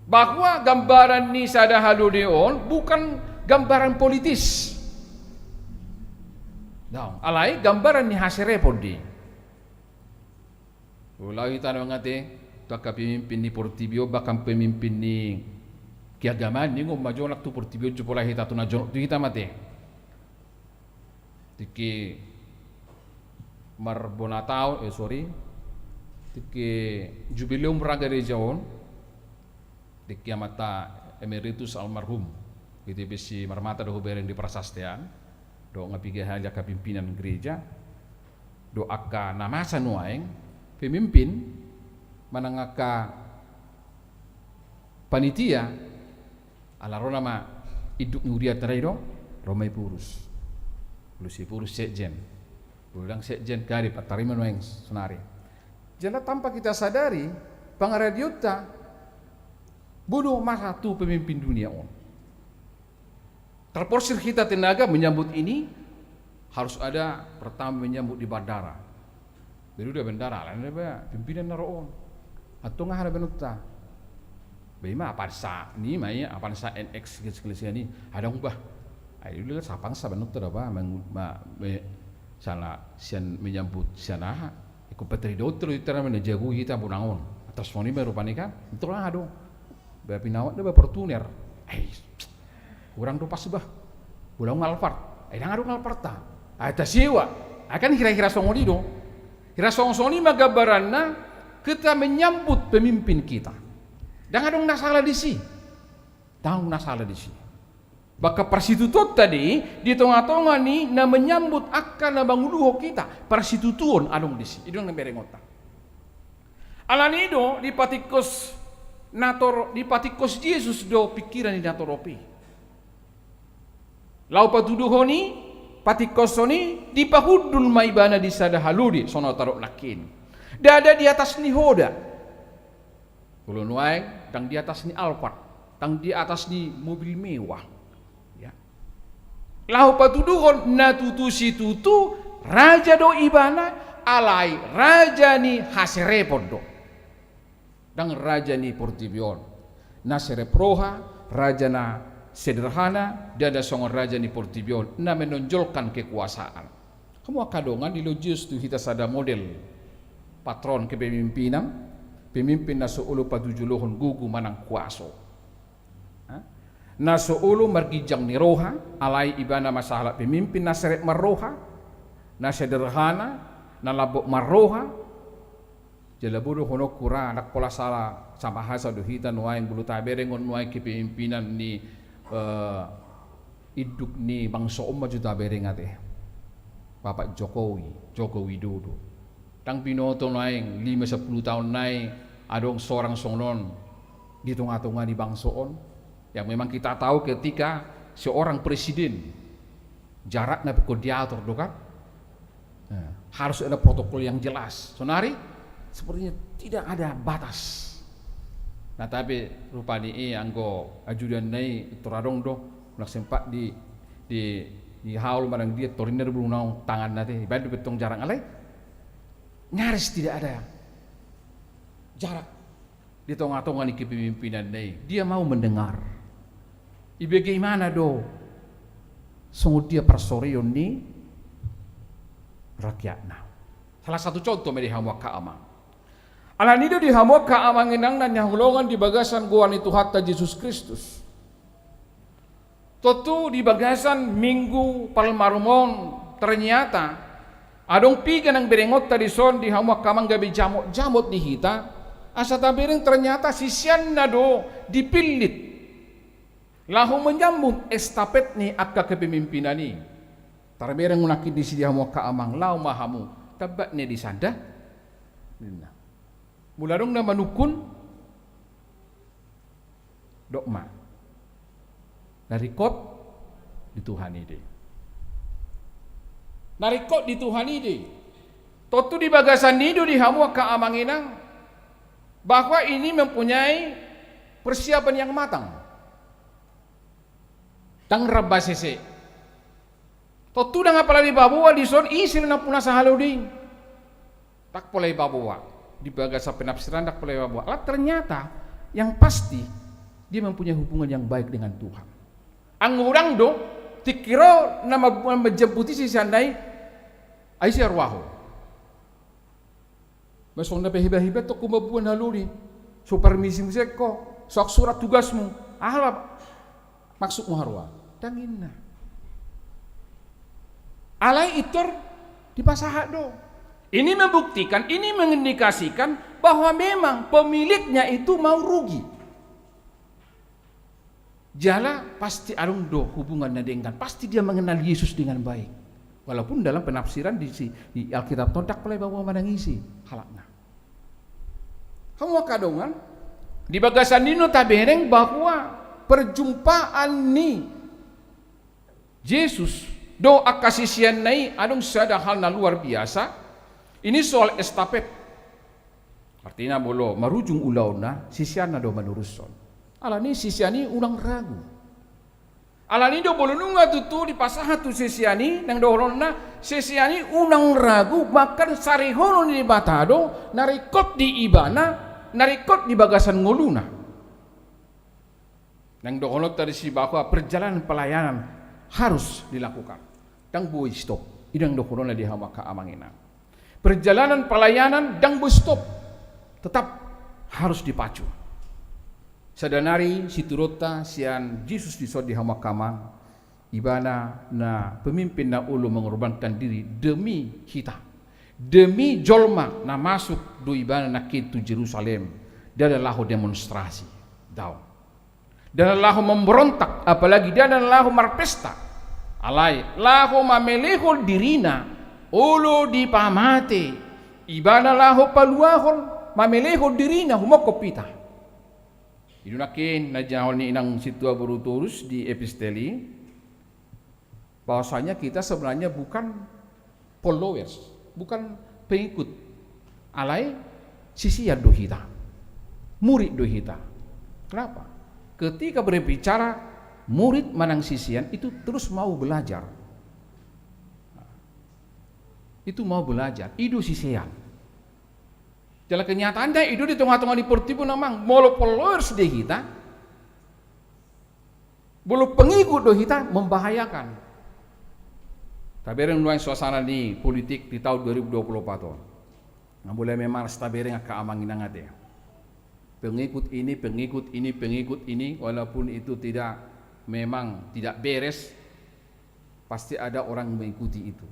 bahwa gambaran nisada haludi on bukan gambaran politis. Nah, alai gambaran ni haserepod di ulai tanah ngate taka pemimpin ni Portibio bahkan pemimpin ni kiagaman ni ngom majonak tu Portibio jupola hita tu najonok tu hita mate tiki marbonatao tiki jubileum raga de jaon tiki amata emeritus almarhum gitu besi marmata do bereng di prasastian do ngapige haja kapimpinan gereja do akka namasa nuaeng pemimpin manangaka panitia alarona ma iduk nuria terairo Romai purus lusi purus sekjen ulang sekjen kari patarima noeng sonari jala tanpa kita sadari pangaradiota bunuh masa tu pemimpin dunia on terporsir kita tenaga menyambut ini harus ada pertama menyambut di bandara. Baru udah bendara lah, ada pimpinan naroon. Atau ngah ada benukta. Bima apa sa ni mai apa sa NX sekalian ni ada ubah. Ayo dulu sapang sa benukta apa salah sian menyambut siana. Ikut petri dokter itu ramai jago kita bunangon. Atas phone baru panika. Itu lah ado. Bapak pinawat dia Fortuner. Kurang do pas bah. Ulang ngalfart. Ngadu ngalfart ta. Ada siwa. Akan kira-kira songodi do. Rasong-song ini magabaranna kita menyambut pemimpin kita. Jangan dong nasalah di sini. Jangan nasalah di sini. Baka persitutot tadi di tengah-tengah ni na menyambut akan na banguluho kita. Persitutuon adong di sini. Idong na berengota. Alanido di patikos Yesus do pikiran di natoropi. Lau patuduhoni patikosoni di pahudul maibana di sada haludi sono tarok lakin dada di atas ni hoda ulun wae tang di atas ni Alphard tang di atas ni mobil mewah ya lahu patuduhon natutusi tutu raja do ibana alai raja ni haserepod do dang raja ni Portibion nasereproha raja na sederhana dan ada songon raja ni Portibion na menonjolkan kekuasaan. Kamu kadongan di logis tu kita sada model patron kepemimpinan, pemimpin na suulu patujulohon gugu manang kuaso. Na suulu margijang ni roha, alai ibana masalah pemimpin na seret maroha, na sederhana, na labok maroha, jalabudo hono kura nak pola sala sama hasa duhita nuaing bulu tabere ngon nuaing kepemimpinan ni iduk ni bangsa maju tabere ngate. Bapak Joko Widodo. Tang pinoto nuaing 5-10 tahun nai adong seorang sonon di tengah-tengah di bangsoon yang memang kita tahu ketika seorang presiden jaraknya pekod diatur kan, harus ada protokol yang jelas. Sonari sepertinya tidak ada batas. Nah tapi rupanya anggo ajudan nai toradong do nak sempat di haul marang dia toriner berunang tangan nanti ibadah betong jarang alai nyaris tidak ada jarak di tengah-tengah ni kepemimpinan nai. Dia mau mendengar. Bagaimana do sungguh dia persorion ni rakyatna. Salah satu contoh meri hamwa kaamang. Alanido di hamwa kaamang inang nan yang hulongan di bagasan guan itu hatta Yesus Kristus. Totu di bagasan minggu palmarumon ternyata adong piga nang berengot tadi son di hamwa kamang gabi jamot di hita asa tabereng ternyata sisian nado dipilit lahu menyambung estafet ni akka kepemimpinan ni tarbereng unakid di sidi hamwa kaamang lau mahamu tabat ni di sada mularong na manukun dokma narikot di Tuhan ide. Narikot di Tuhan ide. Totu di bagasan nido di hamwa kaamanginang bahwa ini mempunyai persiapan yang matang. Tang rabasese. Totu dang apala di babua di son isil na puna sahaluding. Tak polai babua. Di bagasan penafsiran tak polai babua. Lah ternyata yang pasti dia mempunyai hubungan yang baik dengan Tuhan. Ang urang do tikiro na majemputi si sandai ay si arwaho. Masong na pahiba-hiba to kumabuan haluri. So permisi mo ko, sok surat tugasmu. Ahlap maksud mo harwa. Tangin na. Alay itor di pasaha do. Ini membuktikan, ini mengindikasikan bahwa memang pemiliknya itu mau rugi. Jala pasti arung do hubungan dengan pasti dia mengenal Yesus dengan baik. Walaupun dalam penafsiran di Alkitab todak pelai bawa manangisi halakna. Kamu kadongan di bagasan nino tabereng bahwa perjumpaan ni Yesus do akasisian nai adung sada hal na luar biasa. Ini soal estafet. Artinya bolo marujung ulauna sisian na do manuruson. Alani sisiani ulang ragu. Alani do bolonunga tutu di pasaha tu sisiani nang doholona sisiani unang ragu bahkan sarihono di batado narikot di ibana narikot di bagasan nguluna. Nang doholot tadi si bahwa perjalanan pelayanan harus dilakukan. Dang boy stop. Idang doholona di hama kaamangina. Perjalanan pelayanan dang boy stop. Tetap harus dipacu. Sadanari siturota sian Yesus disod di hamakama ibana na pemimpin na ulo mengorbankan diri demi kita, demi jolma na masuk do ibana na kitu Jerusalem dan lahu demonstrasi daw dan lahu memberontak apalagi dan lahu marpesta alai lahu mamelehol dirina ulo di pamate ibana lahu paluahol mamelehol dirina humokopita. Idunakin na jahol ni inang situa beruturus di episteli bahwasanya kita sebenarnya bukan followers, bukan pengikut alai sisian do kita, murid do kita. Kenapa? Ketika berbicara murid manang sisian itu terus mau belajar, itu mau belajar, itu sisian. Dalam kenyataannya itu di tengah-tengah di portibu namang molo followers de kita bulu pengikut do kita membahayakan. Tabereng nuai suasana di politik di tahun 2024. Nggak boleh memang tabereng keamangin ngate. Pengikut ini walaupun itu tidak memang tidak beres, pasti ada orang mengikuti itu.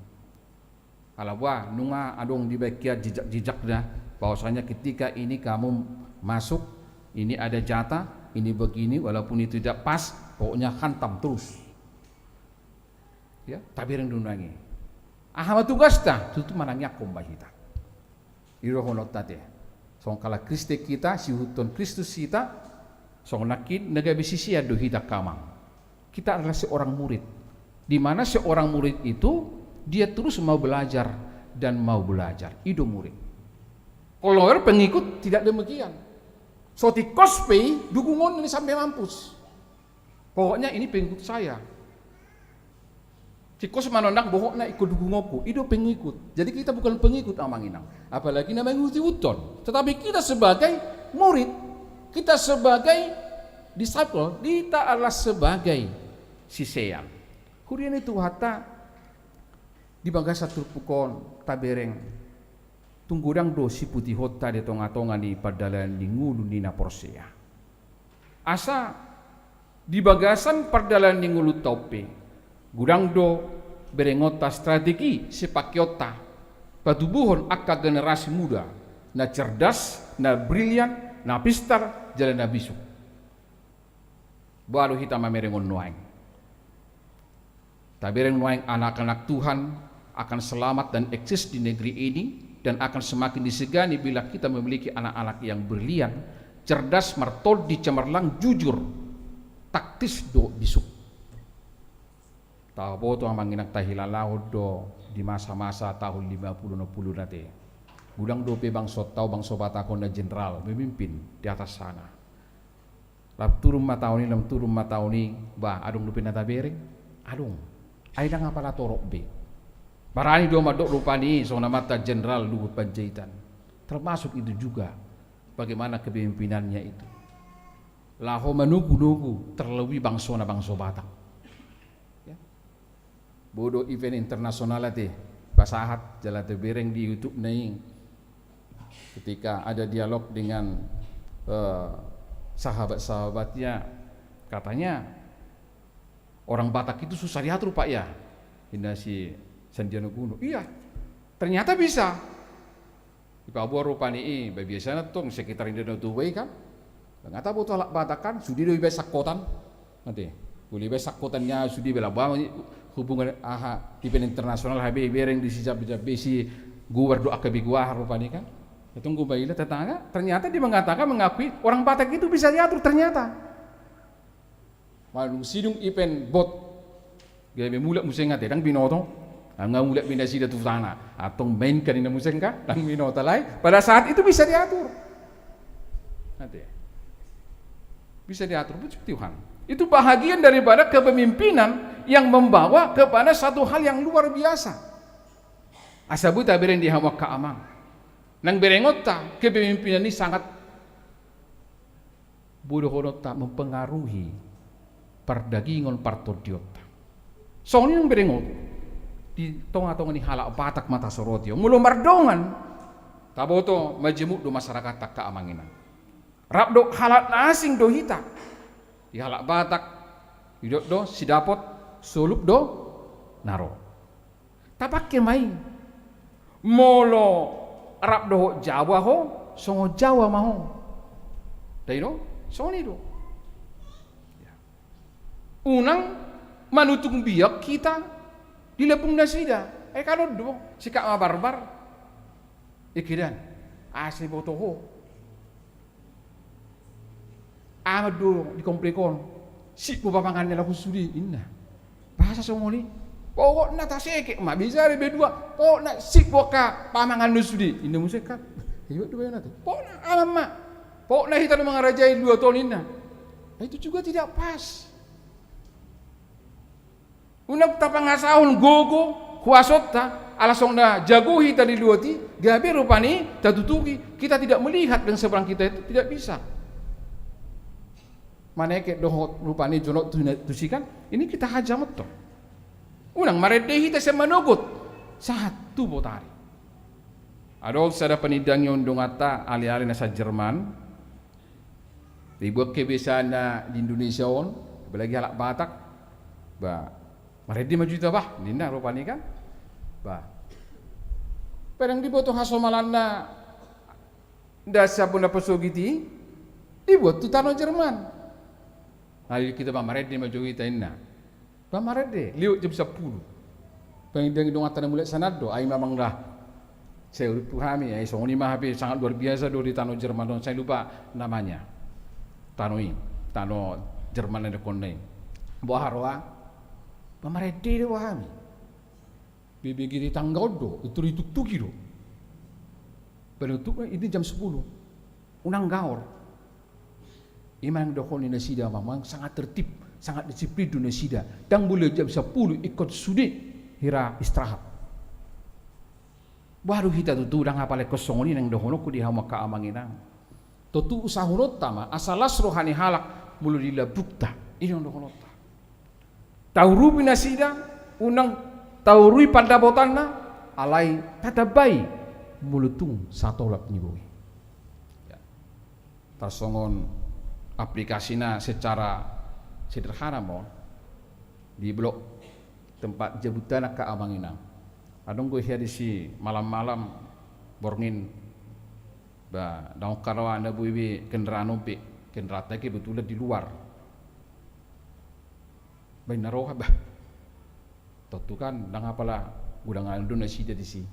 Alabwa nunga adong dibakia jejak-jejaknya bahwasanya ketika ini kamu masuk, ini ada jatah, ini begini, walaupun itu tidak pas, pokoknya hantam terus. Ya, tabireng dunangi. Ahama tugas dah, itu manangnya kombahita. Irohonot tadi. Song kala Kriste kita, si huton Kristus kita, song nakin naga bisisia do hita kamang. Kita adalah seorang murid. Di mana seorang murid itu dia terus mau belajar dan mau belajar. Itu murid. Kalau orang pengikut tidak demikian. So di cosplay dukungan ini sampai mampus. Pokoknya ini pengikut saya. Cikos manondang bohokna ikut dukungoku, itu pengikut. Jadi kita bukan pengikut amanginang, apalagi namanya ngikuti uton. Tetapi kita sebagai murid, kita sebagai disciple, kita adalah sebagai sisean. Kurian itu hata di bagasa turpukon tabereng tunggudang do si putih hota di tonga-tonga di padalan di ngulu nina porsea. Asa di bagasan perdalan di ngulu tope. Gudang do berengota strategi sepakiota patubuhon akka generasi muda na cerdas, na brilian, na pistar, jalan na bisu. Baru kita merengon nuaing. Tabereng nuaing anak-anak Tuhan akan selamat dan eksis di negeri ini dan akan semakin disegani bila kita memiliki anak-anak yang brilian, cerdas, martoldi, cemerlang, jujur, taktis do bisu. Tahu boto ang manginak tahilalahod do di masa-masa tahun 50-60 nanti. Gudang do pe bangso tau bangso batakon na jenderal memimpin di atas sana. Lap turun matahun ini bah adong do pinata bereng, adong. Ay na nga pala torok be. Barani do madok rupani so namata jenderal Luhut Panjaitan. Termasuk itu juga bagaimana kepemimpinannya itu. Laho manugu-nugu terlebih bangso na bangso Batak. Bodo event internasional ate pasahat jalan tebereng di YouTube naing ketika ada dialog dengan sahabat-sahabatnya, katanya orang Batak itu susah diatur Pak ya, ini si Sandiano Kuno. Iya, ternyata bisa. Di Papua rupani biasanya tong sekitar Indonesia tuway kan, nggak tahu tuh alak Batak kan, sudi lebih besak kotan nanti, boleh besak kotannya sudi bela bangun hubungan event internasional HB bereng di sijab besi guar do akabi gua rupani kan. Tunggu bayilah tetangga, ternyata dia mengakui orang Batak itu bisa diatur ternyata. Malung sidung event bot, gaya mulak museng ate dang binoto, nggak mulak binasi datu tanah, atau mainkan ina museng kan, dang binoto lai. Pada saat itu bisa diatur, nanti bisa diatur puji Tuhan. Itu bahagian daripada kepemimpinan yang membawa kepada satu hal yang luar biasa. Asabu tabirin di hawa kaamang. Nang berengota kepemimpinan ini sangat bodoh-bodoh mempengaruhi perdagingan partodiota. Soalnya yang berengot di tonga-tonga ni halak Batak mata sorotio mulai mardongan taboto majemuk do masyarakat tak keamanginan. Rabdo halak asing do hita di halak Batak hidok do sidapot solup do naro. Tapak kemain molo Arab do Jawa ho, songo Jawa maho. Dai do, soni do. Unang manutung biak kita di lepung nasida. Kalau do, sikak ma barbar. Ikidan, asli botoho. Amad do di komplikon. Si papangannya laku sudi inna. Bahasa songo ni. Pokok na taseke, mak bisa rebe dua. Pokok na sik boka pamangan nusudi. Indah musik kan? Hidup dua nanti. Pokok na alam mak. Pokok na hitam mengarajai 2 tahun inna. Nah, itu juga tidak pas. Unak tapangasahun gogo kuasot ta alasong na jago hita di luati. Gabe rupani tatutuki. Kita tidak melihat dan seberang kita itu tidak bisa. Maneke dohot rupani jonok tusikan. Ini kita hajamot toh. Unang maredehi ta semanugot saat tu botari. Adol sada penidang yung dungata ali-ali na sa Jerman. Dibuat kebiasaan na di Indonesia on apalagi halak Batak ba maredi maju itu bah nina rupani kan ba pedang dibuat hasomalanna dasa pun dapat sogiti dibuat tu tanah Jerman. Hari kita ba maredi maju kita inna ba maredi liuk jam 10 pengidang idung atana mulai sanado ai memang dah saya pahami ai songoni mah habis sangat luar biasa do di tanah Jerman. Saya lupa namanya tanah Jerman ada konai buah harwa pamaredi do wahami bibi giri tanggodo itu tuki do benutuk ini jam 10 unang gaor imang dokoni nasida memang sangat tertib sangat disiplin do nasida dan boleh jam 10 ikut sudi hira istirahat baru kita tu dang apale kosong ni nang dohono ku di hama ka amanginang tu usahunot tama asalas rohani halak mulu dilabukta ini nang dohono ta taurubi nasida unang taurui pandabotanna alai tatabai mulutung satolap nyiboi ya. Tasongon aplikasina secara sederhana mo di blok tempat jabutan ka amanginang adong gue di si malam-malam borngin ba daun karawan na buibi kendaraan umpi kendaraan ke betul di luar bain naroha bah tentu kan dang apalah gudang Indonesia di si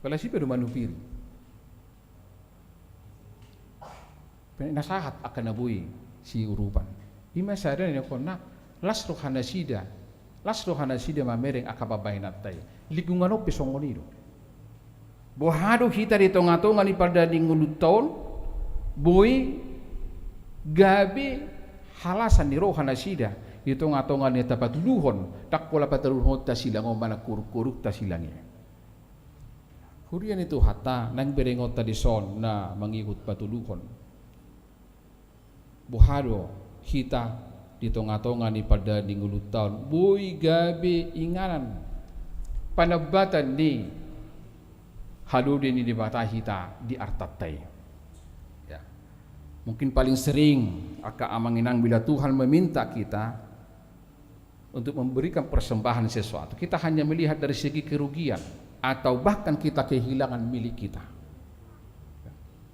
pala si pedo manupiri nasahat akan nabui si urupan ima sadar ni konna lasru hanasida mamereng akababainatai ligungan opi songonido bohado kita di tonga-tonga ni pada dingulu tahun boy gabi halasan ni roh hanasida di tonga-tonga ni tapatuluhon takpola pataluhon tasilang o mana kuruk tasilangnya hurian itu hatta nang berengot tadi son na mengikut patuluhon bohado kita di tonga-tonga ni pada dingulu tahun boy gabi inganan panabatan ni halude ni di bata hita di artatai ya. Mungkin paling sering aka amanginang bila Tuhan meminta kita untuk memberikan persembahan sesuatu kita hanya melihat dari segi kerugian atau bahkan kita kehilangan milik kita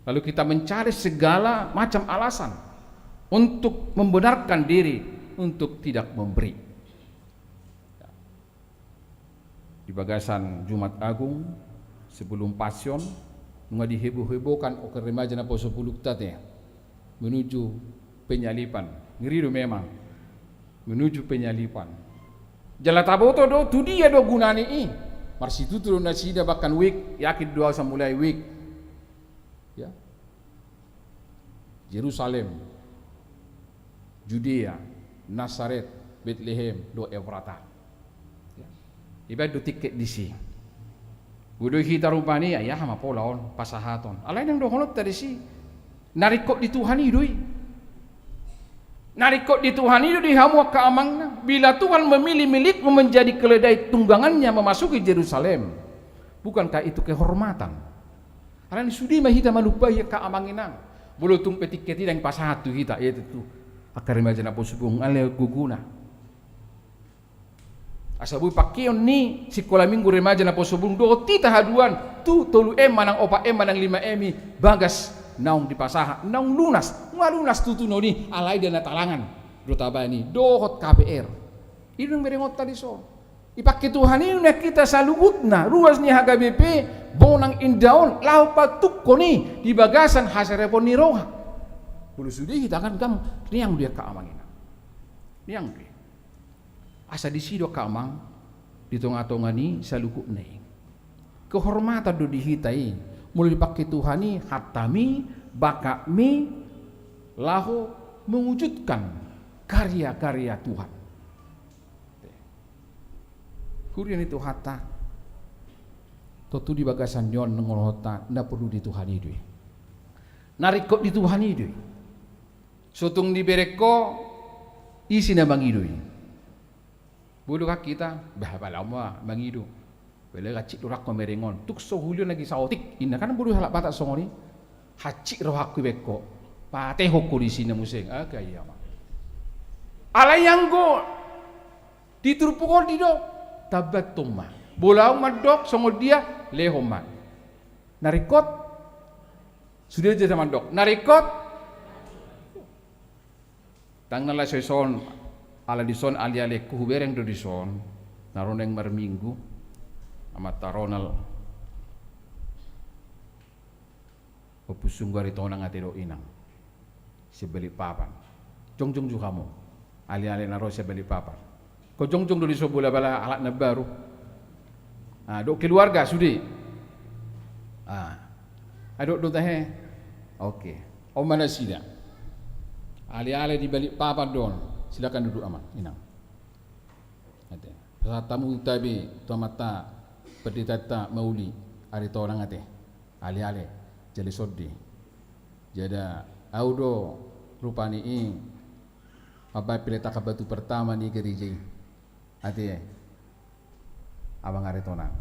lalu kita mencari segala macam alasan untuk membenarkan diri untuk tidak memberi. Di bagasan Jumat Agung sebelum Pasion nunga diheboh-hebohkan oker remaja na poso puluktate menuju penyalipan. Ngirido memang menuju penyalipan. Jalataboto do tu dia do gunani i. Marsitu tu nasida bahkan week yakin doa samulai week. Ya. Yerusalem Judea, Nazaret, Bethlehem, do Efrata. Iba do tiket di si. Udo kita rupani ya hama polaon pasahaton. Alai nang do honot tadi si. Narikot di Tuhan idoi. Narikot di Tuhan itu di hamu ka amangna. Bila Tuhan memilih milikmu menjadi keledai tunggangannya memasuki Yerusalem. Bukankah itu kehormatan? Alai sudi mahita malupai ka amanginang. Bulutung petiketi dan pasahat tu kita yaitu tu akarima jana posubung ale guguna asabu pakion ni sikola minggu remaja na posubung do tita haduan tu tolu manang opa manang 5 emi bagas naung di pasaha naung lunas ngalunas tutu noni alai dana talangan do tabani dohot KPR itu yang berengot tadi so ipake Tuhan ini kita salugutna ruas ni HKBP bonang indaon lau patukko ni di bagasan hasarepon ni roha bulu sudi kita kan gam niang dia kaamangina niang dia asa di sido kaamang di tonga-tonga ni salukuk nei kehormatan do dihitai mulai dipakai Tuhan ni hatami bakami lahu mewujudkan karya-karya Tuhan kurian itu hatta totu di bagasan nyon ngolota nda perlu di Tuhan itu narikot di Tuhan itu sotung di bereko isi na mangidoi bulu kak kita bah lama mangido bela kacik durak ko merengon tuk so hulio lagi saotik ina kan bulu halak batak songoni hacik rohak ku beko pate hokko di sini museng aga iya mah Alayanggo diturpukon dido tabat tuma. Bolau madok songo dia lehoma. Narikot sudah jadi mandok. Narikot tang nala seson ala dison ali kuhubereng do dison naroneng marminggu amat taronal opusung gari tonang atero inang sebeli papan jongjong ju kamu ali naro sebeli papan ko jongjong do diso bola bala alat na baru do keluarga sudi adok do tahe oke o mana sida ali di balik papan don silakan duduk aman inang ate tamu tabi to mata peditata mauli ari to orang ate ali jali soddi jada audo rupani apa pileta kabatu pertama ni gereja ate abang ari tonang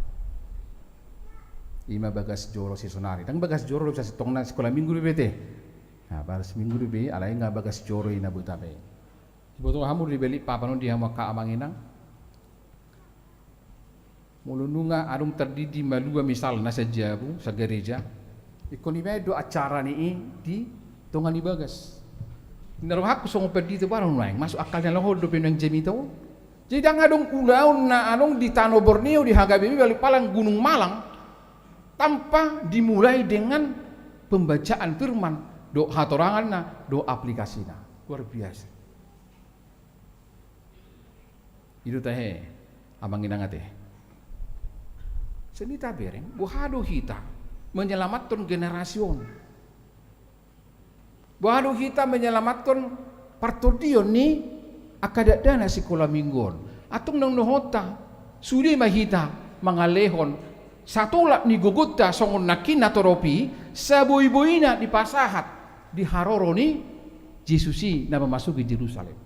ima bagas joro si sonari tang bagas joro bisa setongna sekolah minggu bete nah balas minggu be alai nga bagas joro ina butabe iboto hamu dibeli papanon dia maka amanginang mulununga arung terdidi malua misal na sajabu sa gereja ikoni do acara ni di tongani bagas naro hakku songo perdi to barang naing masuk akalnya lo do penang jemito jadi ngadong ulaun na anong di Tano Borneo di Hagabi balik palang Gunung Malang tanpa dimulai dengan pembacaan firman do hatoranganna do aplikasina luar biasa itu tahe amanginang ate senita bereng buhado hita menyelamatkan generasion buhado hita menyelamatkan partodio ni akadak dana sekolah minggon atung nang nohota sudi mahita mangalehon satulak ni gugutta songon nakin natoropi saboy-boyna di pasahat di haroro ni Jesusi na memasuki Yerusalem.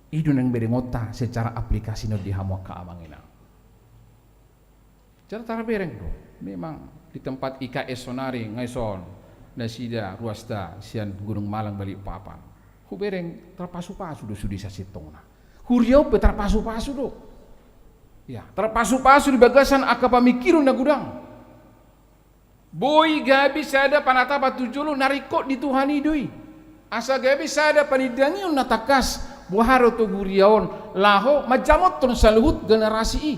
Itu nang berengota secara aplikasi no di hamwa kaamangina. Cara bereng do, memang di tempat IKS Sonari ngaison nasida ruasta sian Gunung Malang balik papan. Hubereng terpasu-pasu do sudi sasitongna. Huriau pe terpasu-pasu do. Ya, terpasu-pasu di bagasan aka pamikirun na gudang. Boy gabi sada panata patujulu narikot di Tuhan idui. Asa gabi sada panidangiun natakas buharo to guriaon laho majamot ton saluhut generasi i.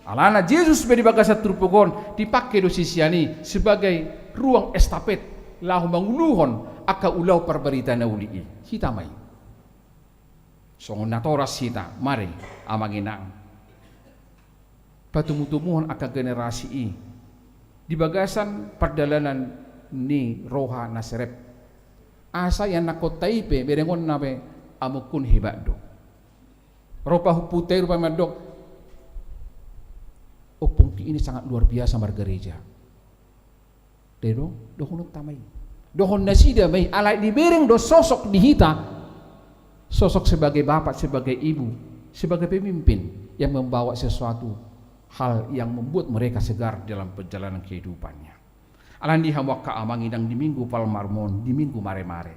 Alana Yesus be di bagasa turpogon dipakai do sisiani sebagai ruang estafet lahu manguluhon aka ulau perberita na uli i. Hitamai. Songon natoras hita mari amanginang. Patumuh-tumuhon aka generasi i. Di bagasan perdalanan ni roha nasrep. Asa yang nakotaipe berengon nabe amukun hebado. Ropa huputay rupa madok. Opungki ini sangat luar biasa margereja. Dedo dohon tamay. Dohon nasida may alay dibereng do sosok dihita. Sosok sebagai bapak, sebagai ibu, sebagai pemimpin yang membawa sesuatu hal yang membuat mereka segar dalam perjalanan kehidupannya. Alandi hamwa kaamangidang di minggu Palmarmon, di minggu mare-mare.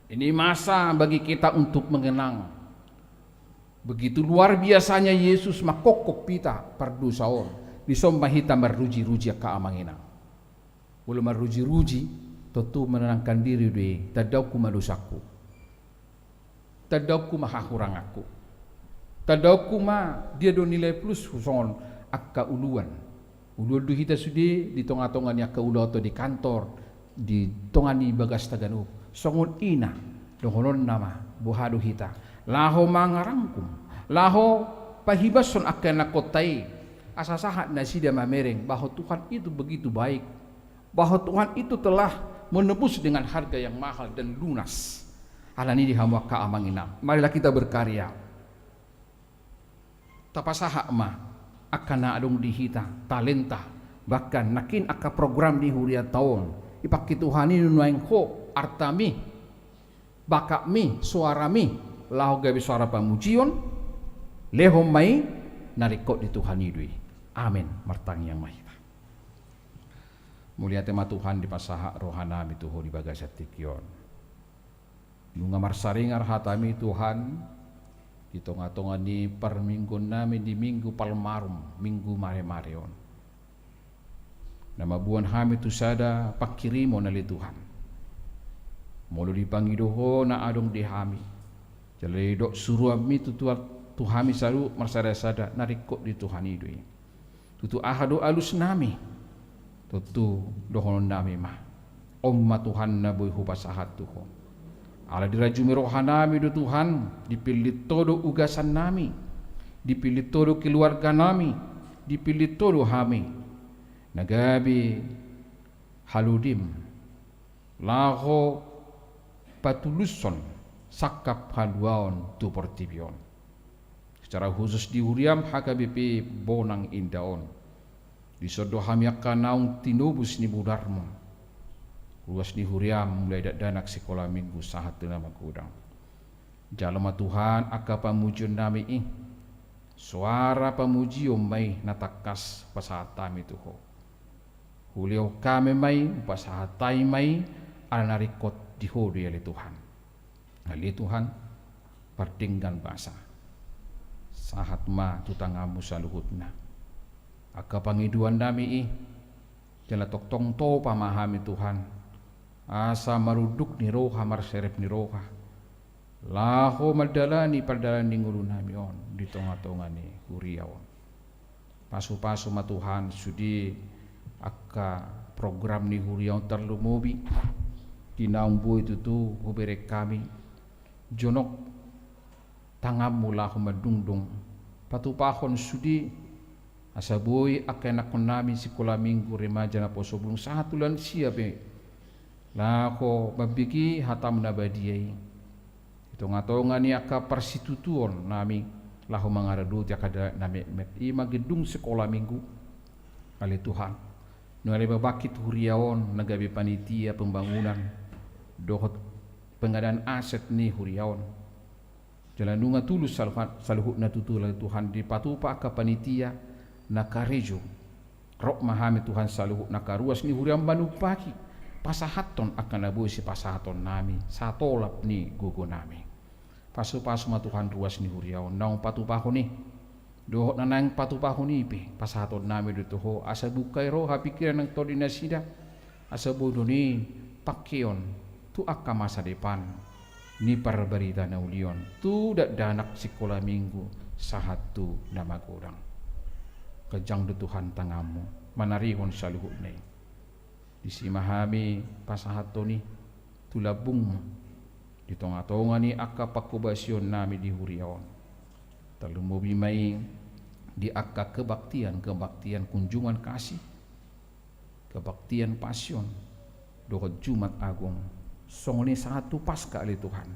Ini masa bagi kita untuk mengenang begitu luar biasanya Yesus makokok pita perdusaon disomba hitam meruji-ruji kaamanginang. Belum meruji-ruji tentu menenangkan diri deh tadauku madosaku. Tadauku mahahurang aku. Tadauku ma dia do nilai plus son akka uluan. Uluan du hita sudi di tonga-tongan akka ulu atau di kantor di tongani bagas taganu. Songon ina dohonon nama buhadu hita laho mangarangkum laho pahibason akan nakotai asasahat nasida mamereng bahwa Tuhan itu begitu baik, bahwa Tuhan itu telah menebus dengan harga yang mahal dan lunas. Alani di hamwa kaamangina. Marilah kita berkarya. Tapasaha ma akan adong dihita talenta bahkan nakin aka program di huria tahun ipaki Tuhan ini nuaing ho artami bakami suarami lahu gabi suara pamujion lehom mai narikot di Tuhan idui. Amin. Martang yang mahita. Mulia tema Tuhan di pasaha rohanami tuho di bagasat tikyon. Nunga marsaringar hatami Tuhan di tonga-tonga ni perminggon nami di minggu palmarum, minggu mare-mareon. Nama buan hami tu sada pakirimo nali Tuhan. Molo dipangidoho na adong di hami. Jalai dok suruami tu Tuhami salu marsada-sada narikot di Tuhan idui. Tutu ahado alus nami. Tutu dohonon nami mah. Omma Tuhan na boy hupasahat tuho. Ala dirajumi rohanami do Tuhan, dipilih todo ugasan nami, dipilih todo keluarga nami, dipilih todo hami. Nagabi haludim, laho patuluson, sakap haluaon tu portibion. Secara khusus di Huriam HKBP Bonang Indaon. Di sodo hami akan naung tinubus ni budarmo. Ruas di Huriam mulai danak sekolah minggu sahat nama kudang. Jalma Tuhan aka pamujian nami suara pamuji mai natakas pasatami tuho. Hulio kami mai pasahatai mai anarikot dihodo ya Tuhan. Ali Tuhan pertinggan bahasa. Sahat ma tutangamu saluhutna. Aka pangiduan nami jala toktong to pamahami Tuhan. Asa maruduk ni roha marserep ni roha. Laho madalani padalani ngulu nami on di tonga-tonga ni huriaon. Pasu-pasu ma Tuhan sudi aka program ni huriaon terlumubi. Kinaumbu itu tu huberek kami jonok tangamu lahu madungdung patupahon sudi asaboy akenak nami sekolah minggu remaja na poso belum satu lan siape lako mabiki hatam nabadiyai itu ngatonga ni aka persitutuon nami lahu mangaradu tiak ada nami met ima gedung sekolah minggu kali Tuhan nuari babakit huriaon nagabi panitia pembangunan dohot pengadaan aset ni huriaon jalan nunga tulus saluhut na tutul Tuhan di patupa ka panitia nakarejo rok mahami Tuhan saluhut nakaruas ni huriam banupaki pasahaton akan nabuhi si pasahaton nami satolap ni gugo nami pasu-pasu ma Tuhan ruas ni huriaon naung patupaho ni dohot na nang patupaho ni pe pasahaton nami dutuho asa bukai roha pikiran ng todinasida asa bodo ni pakion tu akka masa depan ni parbarita na ulion tu danak sekolah minggu sahatu nama kurang kejang du Tuhan tangamu manarihon saluhut ni disimahami pasahato ni tulabung di tonga-tonga ni akka pakubasyon nami di huriaon talumubi mai di akka kebaktian kunjungan kasih kebaktian pasyon dohot Jumat Agung songoni satu pasca ali Tuhan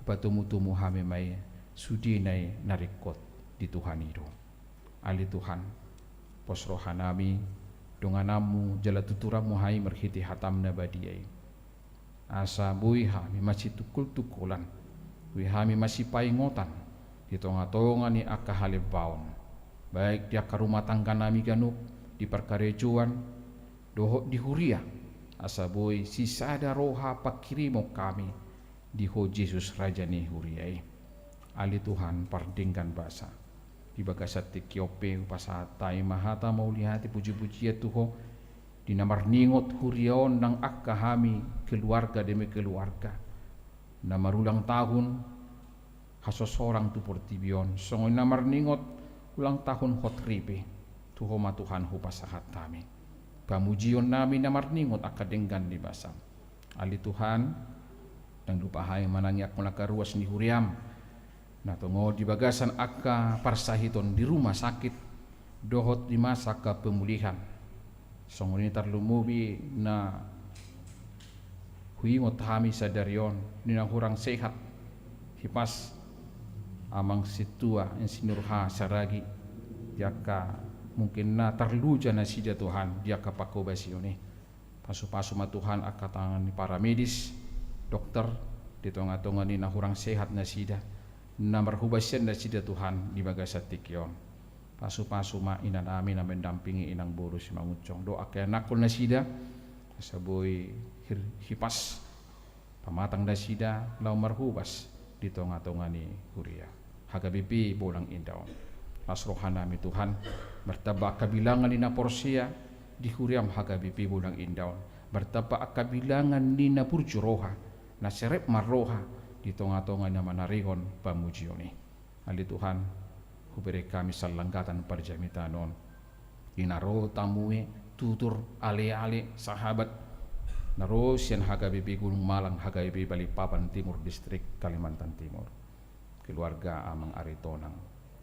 hupatumu-tumu hame mai sudinai narikot di Tuhan itu ali Tuhan pos rohanami donganamu jala tuturamu hai merhiti hatam nabadiyai asa bui hami masih tukul-tukulan bui hami masih paingotan di tonga-tonga ni akka halebaon baik di akka rumah tangga nami ganuk di perkarejuan dohot di huria asa bui sisada roha pakirimo kami di ho Yesus Raja ni huriai ali Tuhan pardingkan basa di bagasat kiope pasatai mahata maulihati puji-puji Tuho di namar ningot huriaon nang akka hami keluarga demi keluarga namar ulang tahun hasosorang tu portibion songoy namar ningot ulang tahun hotripe Tuho ma Tuhan hu pasahat kami pamujion nami namar ningot akka denggan di basam ali Tuhan nang lupahay manangyak mulakaruas ni huriam nah tongo di bagasan akka parsahiton di rumah sakit dohot di masa ke pemulihan songoni tarlumubi na huingot hami sadarion nina hurang sehat hipas amang situa insinurha saragi jaka mungkin na tarluja na sida Tuhan jaka pakobasione pasu-pasu ma Tuhan akka tangan ni para medis dokter di tonga-tonga ni na hurang sehat na sida na marhubasyan na sida Tuhan di bagasat tikyon pasu-pasu ma inan amin na mendampingi inang boru si mangucong doa kaya nakul na sida saboy hipas pamatang na sida lau marhubas di tonga-tonga ni Huria hagabipi bolang indaw nasrohan nami Tuhan bertaba kabilangan ni na porsia di Huriam hagabipi bolang indaw bertaba kabilangan ni na purjuroha na serep marroha di tonga-tonga na manarihon pamujioni ali Tuhan hubere kami salanggatan parjamitanon inaro tamue tutur ale-ale sahabat naro sian hagabipi Gunung Malang hagabipi Balikpapan Timur distrik Kalimantan Timur keluarga amang aritonang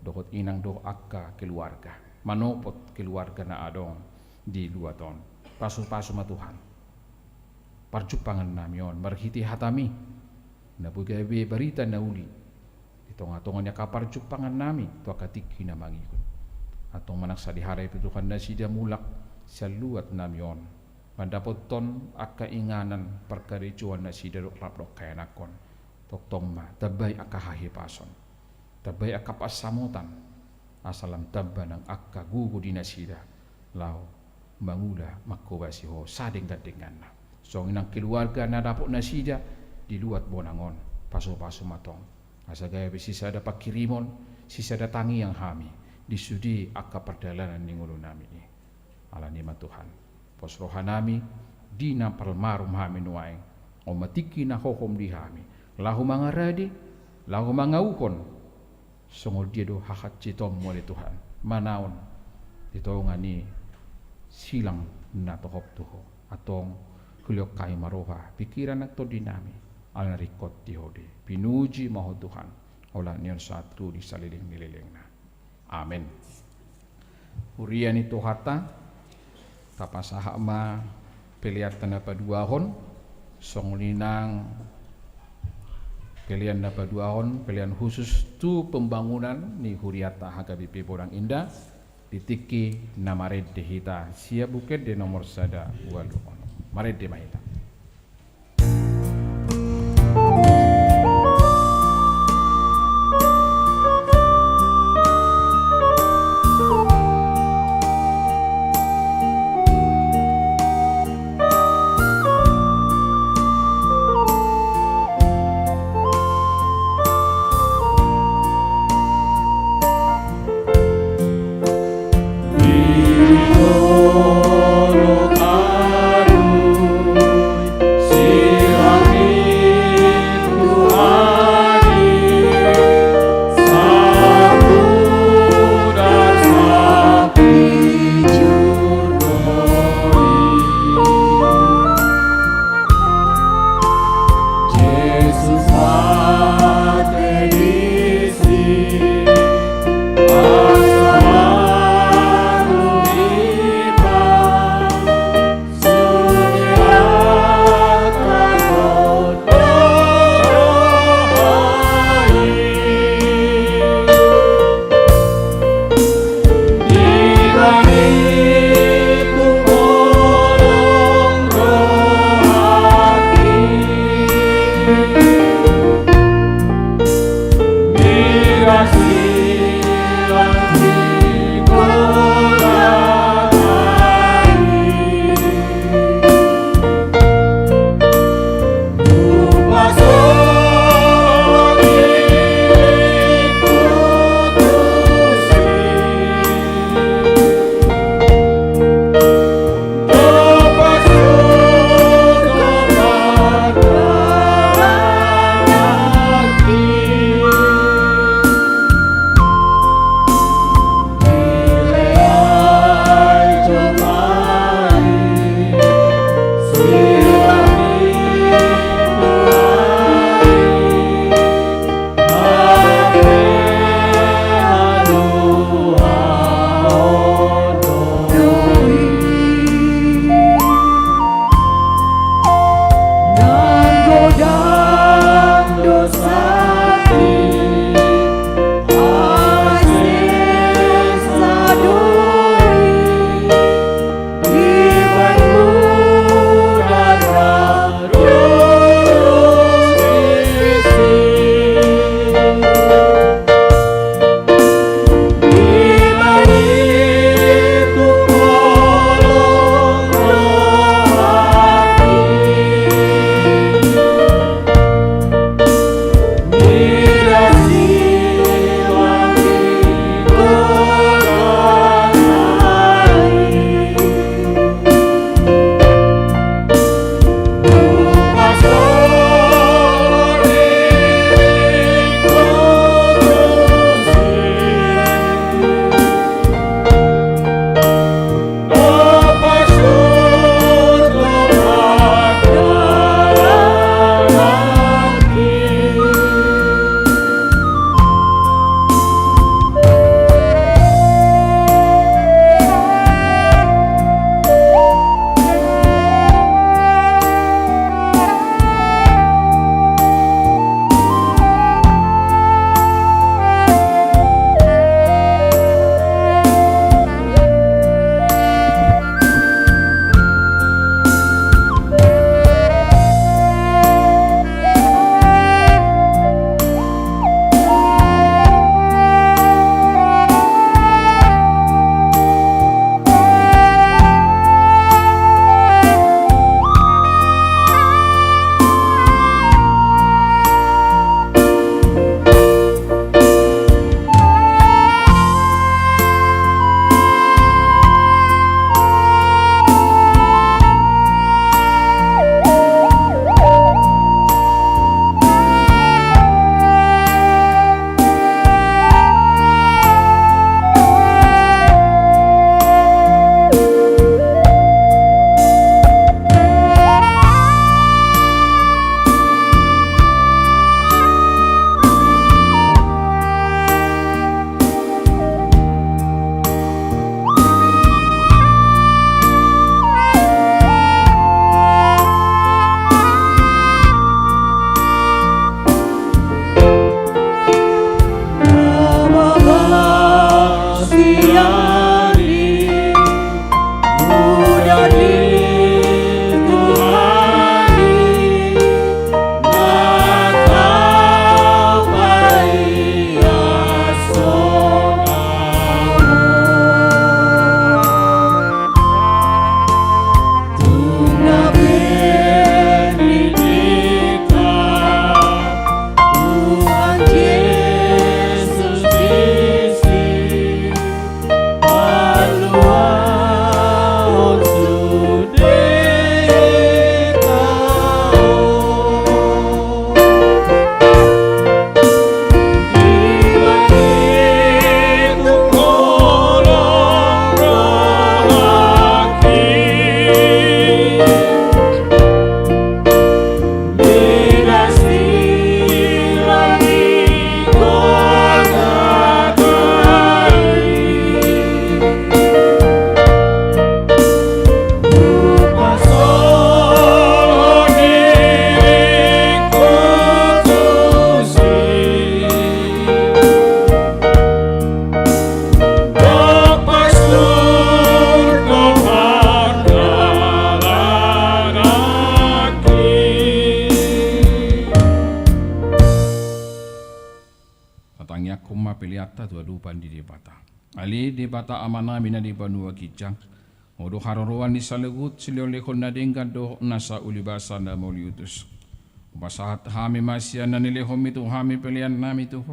dokot inang do akka keluarga manopot keluarga na adong di luaton pasu-pasu ma Tuhan parjupangan namion marhiti hatami nabugabe barita nauli di tonga-tonganya kapar jupangan nami to akatiki na mangikot atong manaksa di haray Tuhan na sida mulak sa luat namion mandapot ton akainganan perkaricuan na sida raplok kaya nakon toktong ma tabay akahahipason tabay akapasamutan asalam tabba ng akagugo di na sida lao mangula makubasi ho sading datingan na so inang keluarga na dapot na sida di luat bonangon paso-paso matong asa gaya sisa ada pakirimon sisa datangi yang hami disudi akka perdalanan ningulo nami ni ala nima Tuhan pos rohanami di na palmarum hami nuaing o matiki na hohom di hami lahu mangaradi lahu mangauhon songol dia do hakat citom mo Tuhan manaon ditonga ni silang na tohop tuho atong kuliok kay maroha pikiran at to dinami al narikot tihode pinuji maho Tuhan ola niyon satu di saliling nililing na amen hurian itu hata tapasaha ma peliatan na paduahon songlinang pilihan na paduahon pilihan khusus tu pembangunan ni huriata hagabipi Borang Indah ditiki na mared hita sia buket de nomor sada walu mared de mahita humma piliata tu adupan di bata. Ali di bata amana mina di banua kijang. Odo haroruan di salegut silio lekon na dingkan do nasa ulibasa na moliutus. Basahat hami masya na nilehom itu hami pilihan nami tu.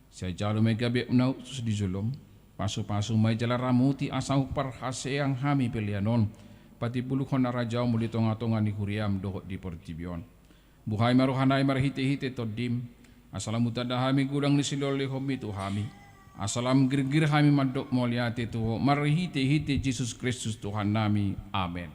Saya jalo megabe unau sus di zulum. Pasu-pasu may jala ramuti asau parhase ang hami pilihanon. Pati buluhon na rajaw muli tonga-tonga ni Huriam dohot di Portibion. Buhay maruhanay marhite-hite todim. Asalamutan da hami gudang ni silio lehom itu hami. Asalam girgir kami madok moliate Tuhan marhite-hite Yesus Kristus Tuhan nami. Amin.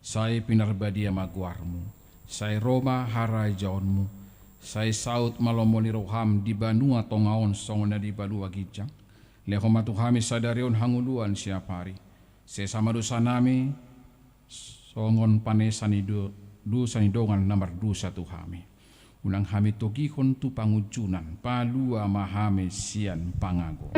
Saya pinarbadia magwarmu, saya Roma harai jaonmu, saya saut malomoni roham di banua tongaon songona di banua gijang, lehomatu hami sadarion hanguluan siap hari, saya sama dosa nami, songon panesanido sanidongan nomor 21 hami, ulang hami togihon tu pangujunan, palua mahame sian pangago.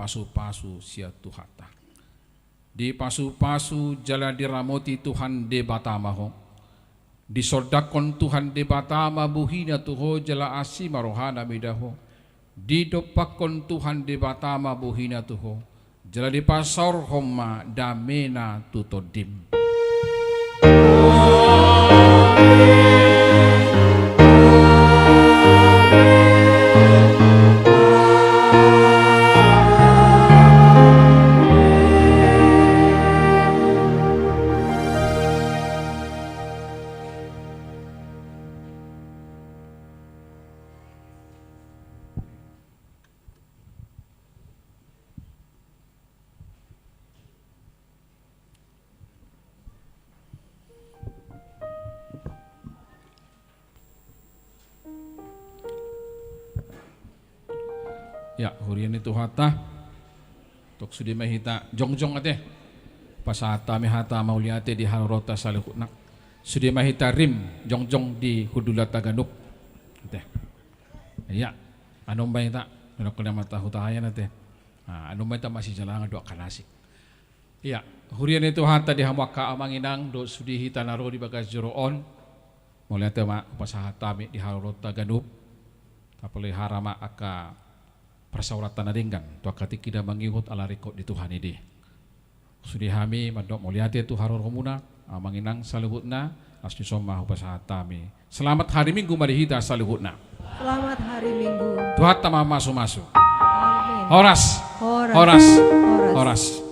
Pasu-pasu sia tuhata. Di pasu-pasu jala diramoti Tuhan de batamaho. Di sordakon Tuhan de batama buhina tuho jala asima rohana midaho. Di dopakon Tuhan de batama buhina tuho. Jala di pasor homa damena tutodim. Ya, hurian itu hata. Tok sudi mahita jongjong ate. Pasata mehata mauliate di harorota salihutnak. Sudi mahita rim jongjong di hudulata ganuk. Ate. Ya, anong mahita? Ano ko naman tahutayan ate. Anong mahita masih jalangan doa kanasik. Ya, hurian itu hata di hamaka amanginang do sudi hita naro di bagas joroon. Mauliate ma pasahata mi di harorota ganuk. Tapos harama aka persauratan nadinggan tua katik kita mengikut ala rekod di Tuhan ini. Sudi hami madok muliati tu haror komuna manginang salihutna asni soma hupasahatami. Selamat hari Minggu marihita salihutna. Selamat hari Minggu. Tuhan tamah masuk. Amin. Horas. Horas. Horas. Horas. Horas.